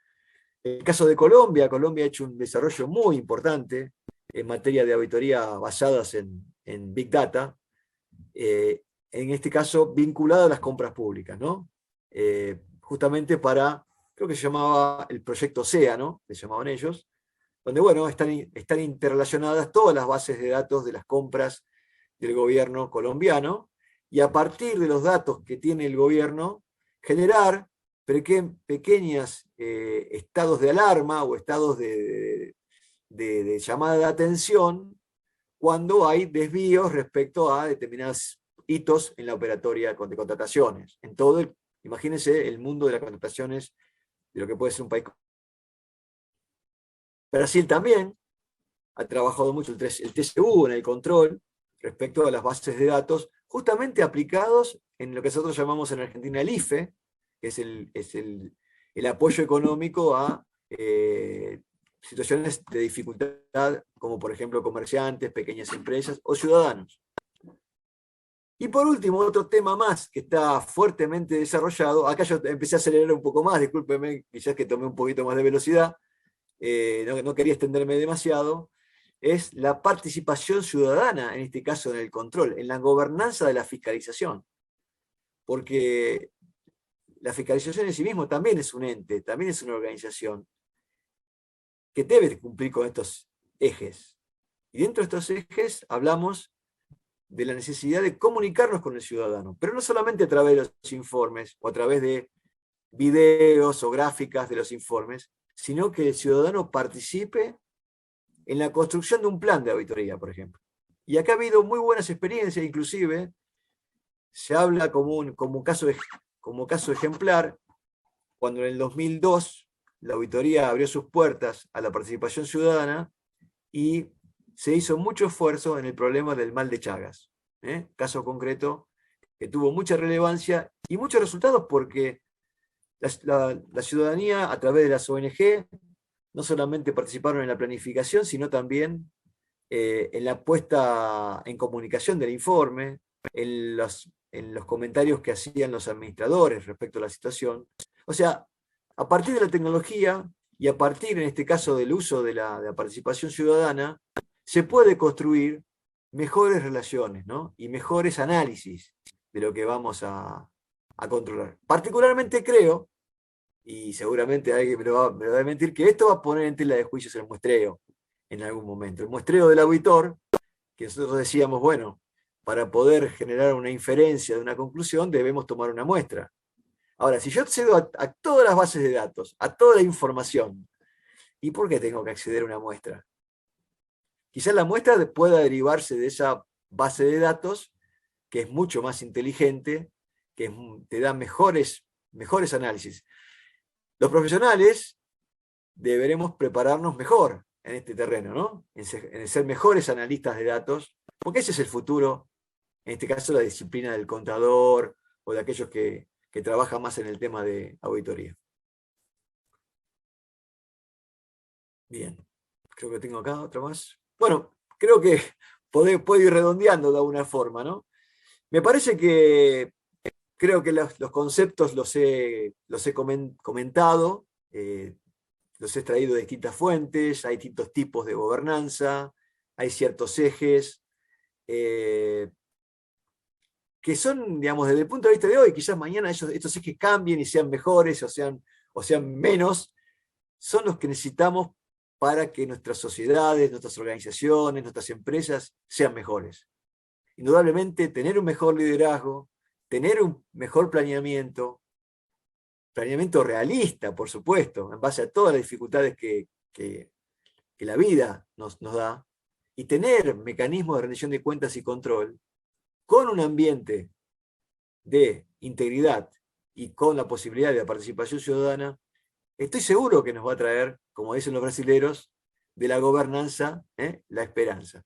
En el caso de Colombia ha hecho un desarrollo muy importante en materia de auditoría basadas en Big Data, en este caso vinculado a las compras públicas, ¿no? Justamente creo que se llamaba el proyecto SEA, ¿no? Le llamaban ellos, donde, bueno, están interrelacionadas todas las bases de datos de las compras del gobierno colombiano, y a partir de los datos que tiene el gobierno, generar pequeños estados de alarma o estados de llamada de atención cuando hay desvíos respecto a determinadas hitos en la operatoria de contrataciones. En todo, imagínense el mundo de las contrataciones de lo que puede ser un país. Brasil también ha trabajado mucho el TCU en el control respecto a las bases de datos, justamente aplicados en lo que nosotros llamamos en Argentina el IFE, que es el apoyo económico a situaciones de dificultad, como por ejemplo comerciantes, pequeñas empresas o ciudadanos. Y por último, otro tema más que está fuertemente desarrollado, acá yo empecé a acelerar un poco más, discúlpenme, quizás que tomé un poquito más de velocidad, no quería extenderme demasiado, es la participación ciudadana, en este caso en el control, en la gobernanza de la fiscalización. Porque la fiscalización en sí mismo también es un ente, también es una organización que debe cumplir con estos ejes. Y dentro de estos ejes hablamos de la necesidad de comunicarnos con el ciudadano, pero no solamente a través de los informes o a través de videos o gráficas de los informes, sino que el ciudadano participe en la construcción de un plan de auditoría, por ejemplo. Y acá ha habido muy buenas experiencias, inclusive se habla como caso ejemplar, cuando en el 2002 la auditoría abrió sus puertas a la participación ciudadana y se hizo mucho esfuerzo en el problema del mal de Chagas. Caso concreto que tuvo mucha relevancia y muchos resultados porque la ciudadanía, a través de las ONG, no solamente participaron en la planificación, sino también en la puesta en comunicación del informe, en los comentarios que hacían los administradores respecto a la situación. O sea, a partir de la tecnología y a partir, en este caso, del uso de la participación ciudadana, se puede construir mejores relaciones, ¿no? Y mejores análisis de lo que vamos a controlar. Particularmente creo, y seguramente alguien me lo va a mentir, que esto va a poner en tela de juicios el muestreo en algún momento. El muestreo del auditor, que nosotros decíamos, bueno, para poder generar una inferencia de una conclusión debemos tomar una muestra. Ahora, si yo accedo a todas las bases de datos, a toda la información, ¿y por qué tengo que acceder a una muestra? Quizás la muestra pueda derivarse de esa base de datos, que es mucho más inteligente, que te da mejores análisis. Los profesionales deberemos prepararnos mejor en este terreno, ¿no? En ser mejores analistas de datos, porque ese es el futuro, en este caso la disciplina del contador o de aquellos que trabajan más en el tema de auditoría. Bien, creo que tengo acá otra más. Bueno, creo que puedo ir redondeando de alguna forma, ¿no? Me parece que creo que los conceptos los he comentado, los he traído de distintas fuentes, hay distintos tipos de gobernanza, hay ciertos ejes, que son, digamos, desde el punto de vista de hoy, quizás mañana estos ejes cambien y sean mejores o sean menos, son los que necesitamos para que nuestras sociedades, nuestras organizaciones, nuestras empresas sean mejores. Indudablemente, tener un mejor liderazgo, tener un mejor planeamiento realista, por supuesto, en base a todas las dificultades que la vida nos da, y tener mecanismos de rendición de cuentas y control, con un ambiente de integridad y con la posibilidad de la participación ciudadana, estoy seguro que nos va a traer, como dicen los brasileros, de la gobernanza, la esperanza.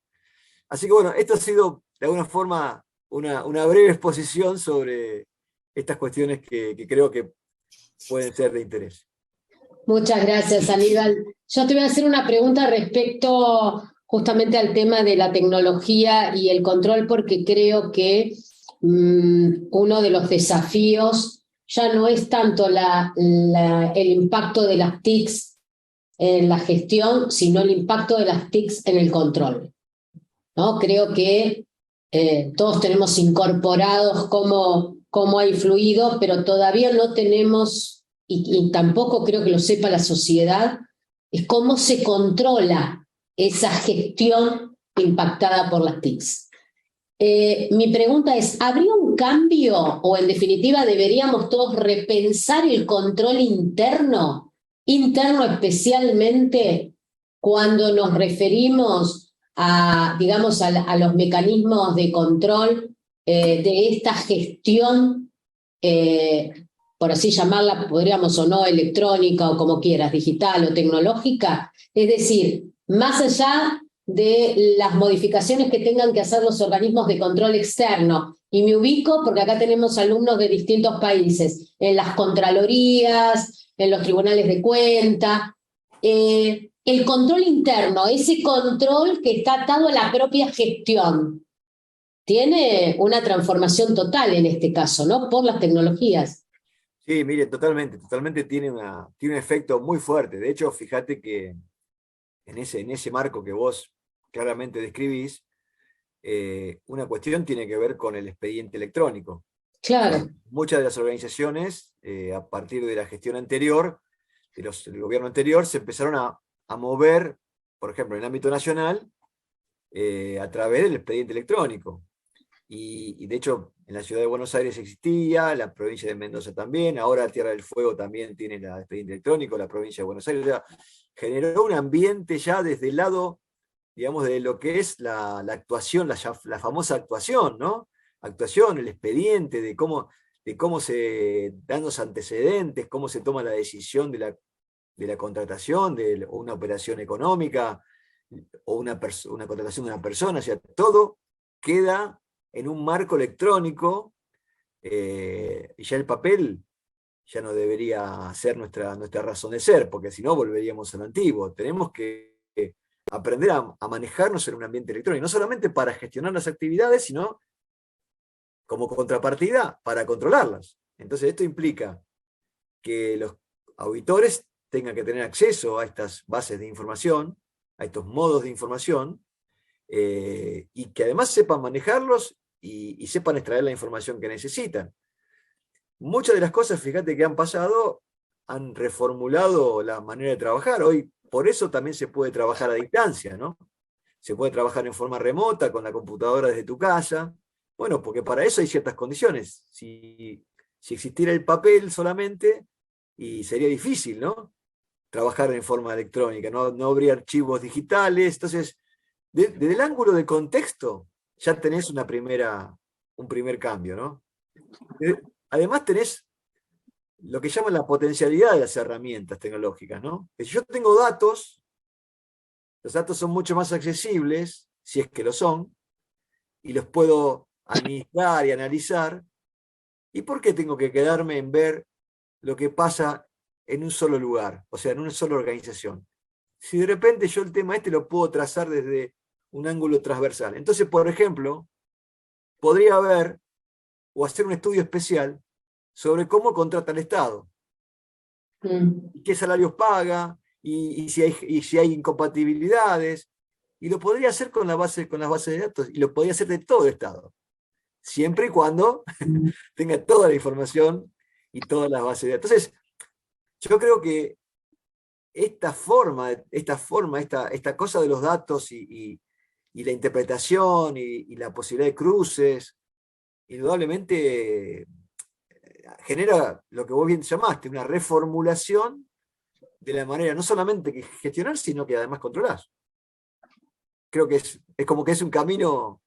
Así que bueno, esto ha sido de alguna forma una breve exposición sobre estas cuestiones que creo que pueden ser de interés. Muchas gracias, Aníbal. Yo te voy a hacer una pregunta respecto justamente al tema de la tecnología y el control, porque creo que uno de los desafíos ya no es tanto el impacto de las TICs en la gestión, sino el impacto de las TICs en el control, ¿no? Creo que todos tenemos incorporados cómo ha influido, pero todavía no tenemos, y tampoco creo que lo sepa la sociedad, es cómo se controla esa gestión impactada por las TICs. Mi pregunta es, ¿habría un cambio o en definitiva deberíamos todos repensar el control interno especialmente cuando nos referimos a, digamos, a los mecanismos de control de esta gestión, por así llamarla, podríamos o no, electrónica o como quieras, digital o tecnológica? Es decir, más allá de las modificaciones que tengan que hacer los organismos de control externo. Y me ubico porque acá tenemos alumnos de distintos países, en las contralorías, en los tribunales de cuenta. El control interno, ese control que está atado a la propia gestión, tiene una transformación total en este caso, ¿no? Por las tecnologías. Sí, mire, totalmente tiene un efecto muy fuerte. De hecho, fíjate que en ese marco que vos claramente describís, una cuestión tiene que ver con el expediente electrónico. Claro. Muchas de las organizaciones, a partir de la gestión anterior, del gobierno anterior, se empezaron a mover, por ejemplo, en el ámbito nacional, a través del expediente electrónico. Y de hecho, en la ciudad de Buenos Aires existía, la provincia de Mendoza también, ahora Tierra del Fuego también tiene el expediente electrónico, la provincia de Buenos Aires. O sea, generó un ambiente ya desde el lado, digamos, de lo que es la actuación, la famosa actuación, ¿no? Actuación, el expediente, de cómo se dan los antecedentes, cómo se toma la decisión de la contratación, o una operación económica, o una contratación de una persona. O sea, todo queda en un marco electrónico, y ya el papel ya no debería ser nuestra razón de ser, porque si no volveríamos a lo antiguo. Tenemos que aprender a manejarnos en un ambiente electrónico, no solamente para gestionar las actividades, sino como contrapartida para controlarlas. Entonces esto implica que los auditores tengan que tener acceso a estas bases de información, a estos modos de información, y que además sepan manejarlos y sepan extraer la información que necesitan. Muchas de las cosas, fíjate, que han pasado, han reformulado la manera de trabajar. Hoy, por eso también se puede trabajar a distancia, ¿no? Se puede trabajar en forma remota, con la computadora desde tu casa. Bueno, porque para eso hay ciertas condiciones. Si existiera el papel solamente, y sería difícil, ¿no? Trabajar en forma electrónica, no habría archivos digitales. Entonces, desde el ángulo de contexto, ya tenés un primer cambio, ¿no? Además tenés lo que llaman la potencialidad de las herramientas tecnológicas, ¿no? Si yo tengo datos, los datos son mucho más accesibles, si es que lo son, y los puedo administrar y analizar. ¿Y por qué tengo que quedarme en ver lo que pasa en un solo lugar, o sea, en una sola organización? Si de repente yo el tema lo puedo trazar desde un ángulo transversal. Entonces, por ejemplo, podría ver o hacer un estudio especial sobre cómo contrata el Estado, qué salarios paga, y si hay incompatibilidades, y lo podría hacer con las bases de datos, y lo podría hacer de todo el Estado, siempre y cuando tenga toda la información y todas las bases de datos. Entonces, yo creo que esta cosa de los datos y la interpretación y la posibilidad de cruces, indudablemente genera lo que vos bien llamaste, una reformulación de la manera no solamente que gestionar, sino que además controlar. Creo que es como que es un camino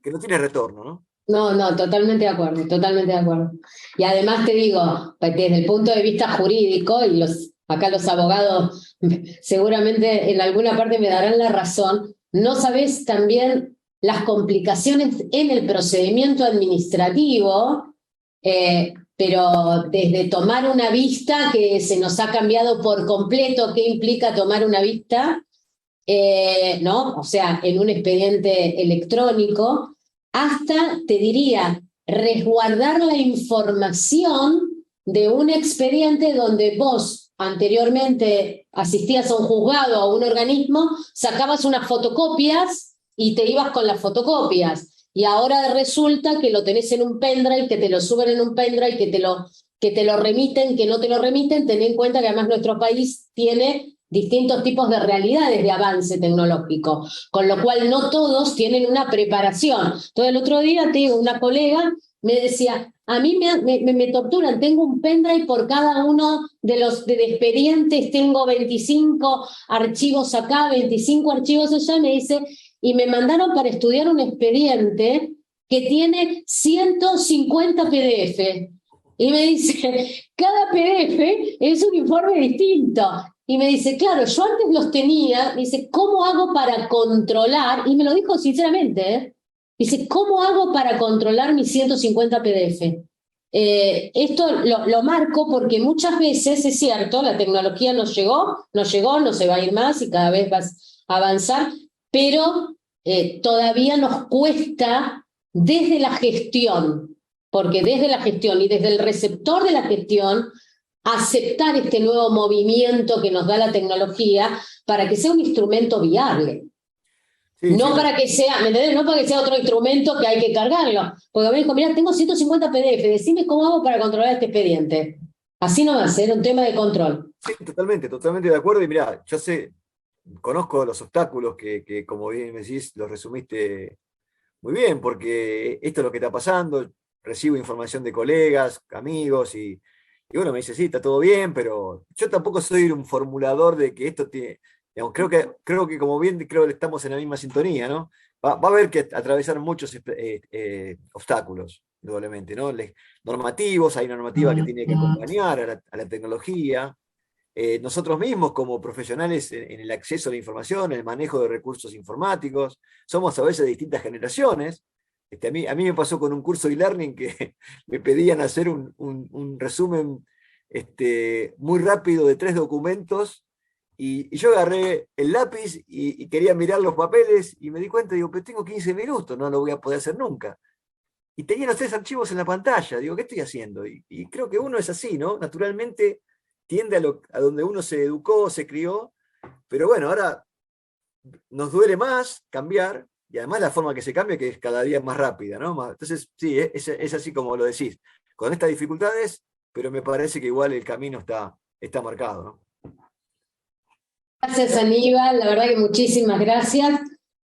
que no tiene retorno, ¿no? No, totalmente de acuerdo, totalmente de acuerdo. Y además te digo, desde el punto de vista jurídico, y acá los abogados seguramente en alguna parte me darán la razón, no sabés también las complicaciones en el procedimiento administrativo, pero desde tomar una vista, que se nos ha cambiado por completo qué implica tomar una vista, ¿no? O sea, en un expediente electrónico, hasta, te diría, resguardar la información de un expediente donde vos anteriormente asistías a un juzgado o a un organismo, sacabas unas fotocopias y te ibas con las fotocopias. Y ahora resulta que lo tenés en un pendrive, que te lo suben en un pendrive, que te lo remiten, que no te lo remiten. Ten en cuenta que además nuestro país tiene distintos tipos de realidades de avance tecnológico, con lo cual no todos tienen una preparación. Entonces el otro día, te digo, una colega me decía, a mí me torturan, tengo un pendrive por cada uno de los expedientes, tengo 25 archivos acá, 25 archivos allá, me dice, y me mandaron para estudiar un expediente que tiene 150 PDF. Y me dice, cada PDF es un informe distinto. Y me dice, claro, yo antes los tenía, me dice, ¿cómo hago para controlar? Y me lo dijo sinceramente, ¿eh? Dice, ¿cómo hago para controlar mis 150 PDF? Esto lo marco porque muchas veces, es cierto, la tecnología nos llegó, no se va a ir más y cada vez va a avanzar, pero todavía nos cuesta desde la gestión, porque desde la gestión y desde el receptor de la gestión, aceptar este nuevo movimiento que nos da la tecnología para que sea un instrumento viable. Sí, No sí, para que sea, ¿me entendés? No para que sea otro instrumento que hay que cargarlo. Porque me dijo, mira, tengo 150 PDF, decime cómo hago para controlar este expediente. Así no va a ser un tema de control. sí, totalmente, totalmente de acuerdo. Y mirá, yo sé, conozco los obstáculos que, como bien me decís, los resumiste muy bien, porque esto es lo que está pasando. Recibo información de colegas, amigos, y bueno, me dice, sí, está todo bien, pero yo tampoco soy un formulador de que esto tiene. Digamos, creo que como bien creo que estamos en la misma sintonía, ¿no? Va a haber que atravesar muchos obstáculos, indudablemente, ¿no? Normativos, hay una normativa que tiene que acompañar a la tecnología. Nosotros mismos como profesionales en el acceso a la información, en el manejo de recursos informáticos, somos a veces de distintas generaciones. A mí me pasó con un curso de e-learning que me pedían hacer un resumen muy rápido de 3 documentos y yo agarré el lápiz y quería mirar los papeles y me di cuenta, digo, pero tengo 15 minutos, no lo voy a poder hacer nunca. Y tenía los 3 archivos en la pantalla, digo, ¿qué estoy haciendo? Y creo que uno es así, ¿no? Naturalmente tiende a donde uno se educó, se crió, pero bueno, ahora nos duele más cambiar, y además la forma que se cambia, que es cada día más rápida, ¿no? Entonces, sí, es así como lo decís, con estas dificultades, pero me parece que igual el camino está marcado, ¿no? Gracias, Aníbal. La verdad que muchísimas gracias.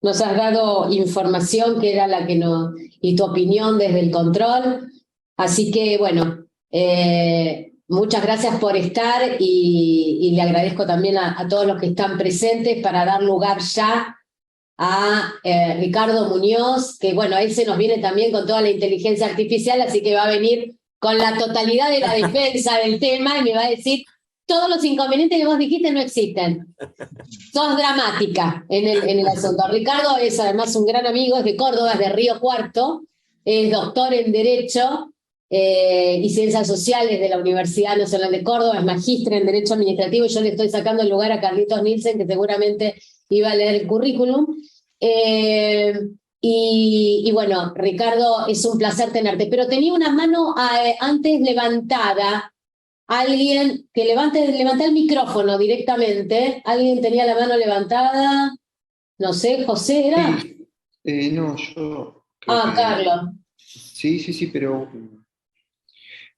Nos has dado información que era la que nos... y tu opinión desde el control. Así que, bueno, muchas gracias por estar y le agradezco también a todos los que están presentes para dar lugar ya a Ricardo Muñoz, que bueno, él se nos viene también con toda la inteligencia artificial, así que va a venir con la totalidad de la defensa del tema y me va a decir, todos los inconvenientes que vos dijiste no existen. Sos dramática en el asunto. Ricardo es además un gran amigo, es de Córdoba, es de Río Cuarto, es doctor en Derecho y Ciencias Sociales de la Universidad Nacional de Córdoba, es magíster en Derecho Administrativo y yo le estoy sacando el lugar a Carlitos Nielsen, que seguramente iba a leer el currículum. Y bueno, Ricardo, es un placer tenerte, pero tenía una mano antes levantada. Alguien que levanta el micrófono directamente. Alguien tenía la mano levantada. No sé, José era. Sí, no, yo creo que... Carlos. Sí, pero...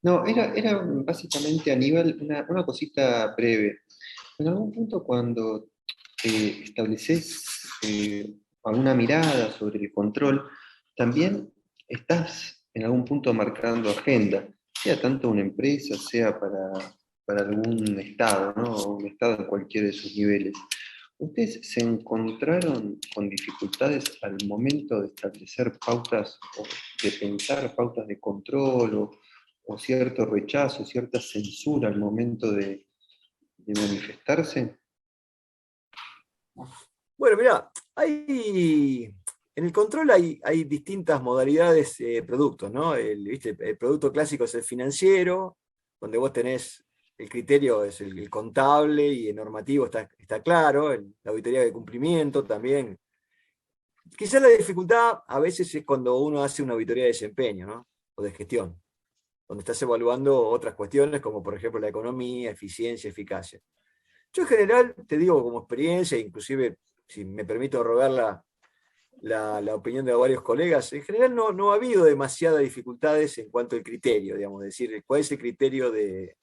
No, era básicamente, Aníbal, una cosita breve. En algún punto cuando estableces alguna mirada sobre el control, también estás en algún punto marcando agenda, sea tanto una empresa, sea para algún estado, ¿no? O un estado en cualquiera de sus niveles. ¿Ustedes se encontraron con dificultades al momento de establecer pautas o de pensar pautas de control o cierto rechazo, cierta censura al momento de manifestarse? Bueno, mira, en el control hay distintas modalidades de productos, ¿no? ¿Viste? El producto clásico es el financiero, donde vos tenés el criterio, es el contable y el normativo está claro, la auditoría de cumplimiento también. Quizás la dificultad a veces es cuando uno hace una auditoría de desempeño, ¿no? O de gestión, donde estás evaluando otras cuestiones como por ejemplo la economía, eficiencia, eficacia. Yo en general, te digo como experiencia, inclusive si me permito rogar la opinión de varios colegas, en general no ha habido demasiadas dificultades en cuanto al criterio, digamos, es decir, cuál es el criterio de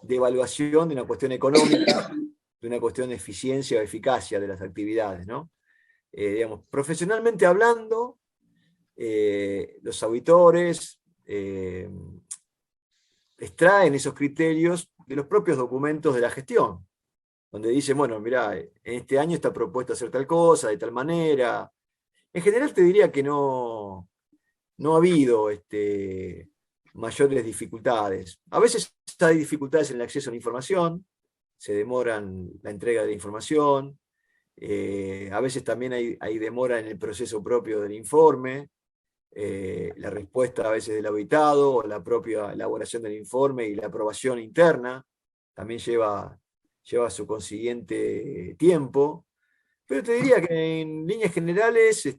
evaluación de una cuestión económica, de una cuestión de eficiencia o eficacia de las actividades, ¿no? Digamos, profesionalmente hablando, los auditores extraen esos criterios de los propios documentos de la gestión, donde dicen, bueno, mirá, en este año está propuesto hacer tal cosa, de tal manera. En general te diría que no no ha habido mayores dificultades. A veces hay dificultades en el acceso a la información, se demoran la entrega de la información, a veces también hay demora en el proceso propio del informe, la respuesta a veces del auditado, o la propia elaboración del informe y la aprobación interna, también lleva su consiguiente tiempo. Pero te diría que en líneas generales,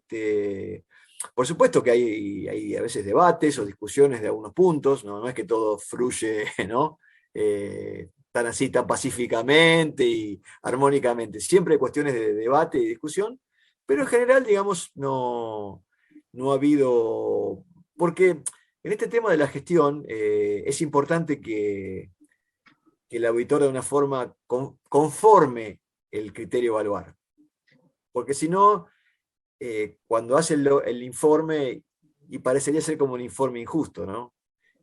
por supuesto que hay a veces debates o discusiones de algunos puntos, no es que todo fluye, ¿no? Tan así, tan pacíficamente y armónicamente. Siempre hay cuestiones de debate y discusión, pero en general, digamos, no ha habido... Porque en este tema de la gestión es importante que el auditor de una forma conforme el criterio a evaluar. Porque si no, cuando hace el informe, y parecería ser como un informe injusto, ¿no?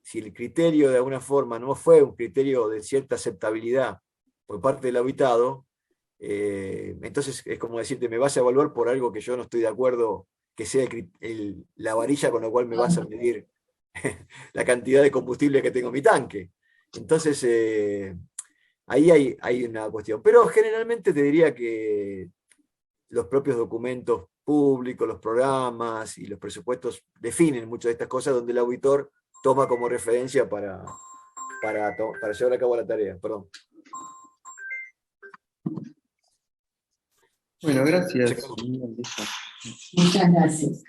Si el criterio de alguna forma no fue un criterio de cierta aceptabilidad por parte del auditado, entonces es como decirte, me vas a evaluar por algo que yo no estoy de acuerdo que sea la varilla con la cual me vas a medir la cantidad de combustible que tengo en mi tanque. Entonces, ahí hay una cuestión. Pero generalmente te diría que los propios documentos públicos, los programas y los presupuestos definen muchas de estas cosas, donde el auditor toma como referencia para llevar a cabo la tarea. Perdón. Bueno, gracias. Muchas gracias.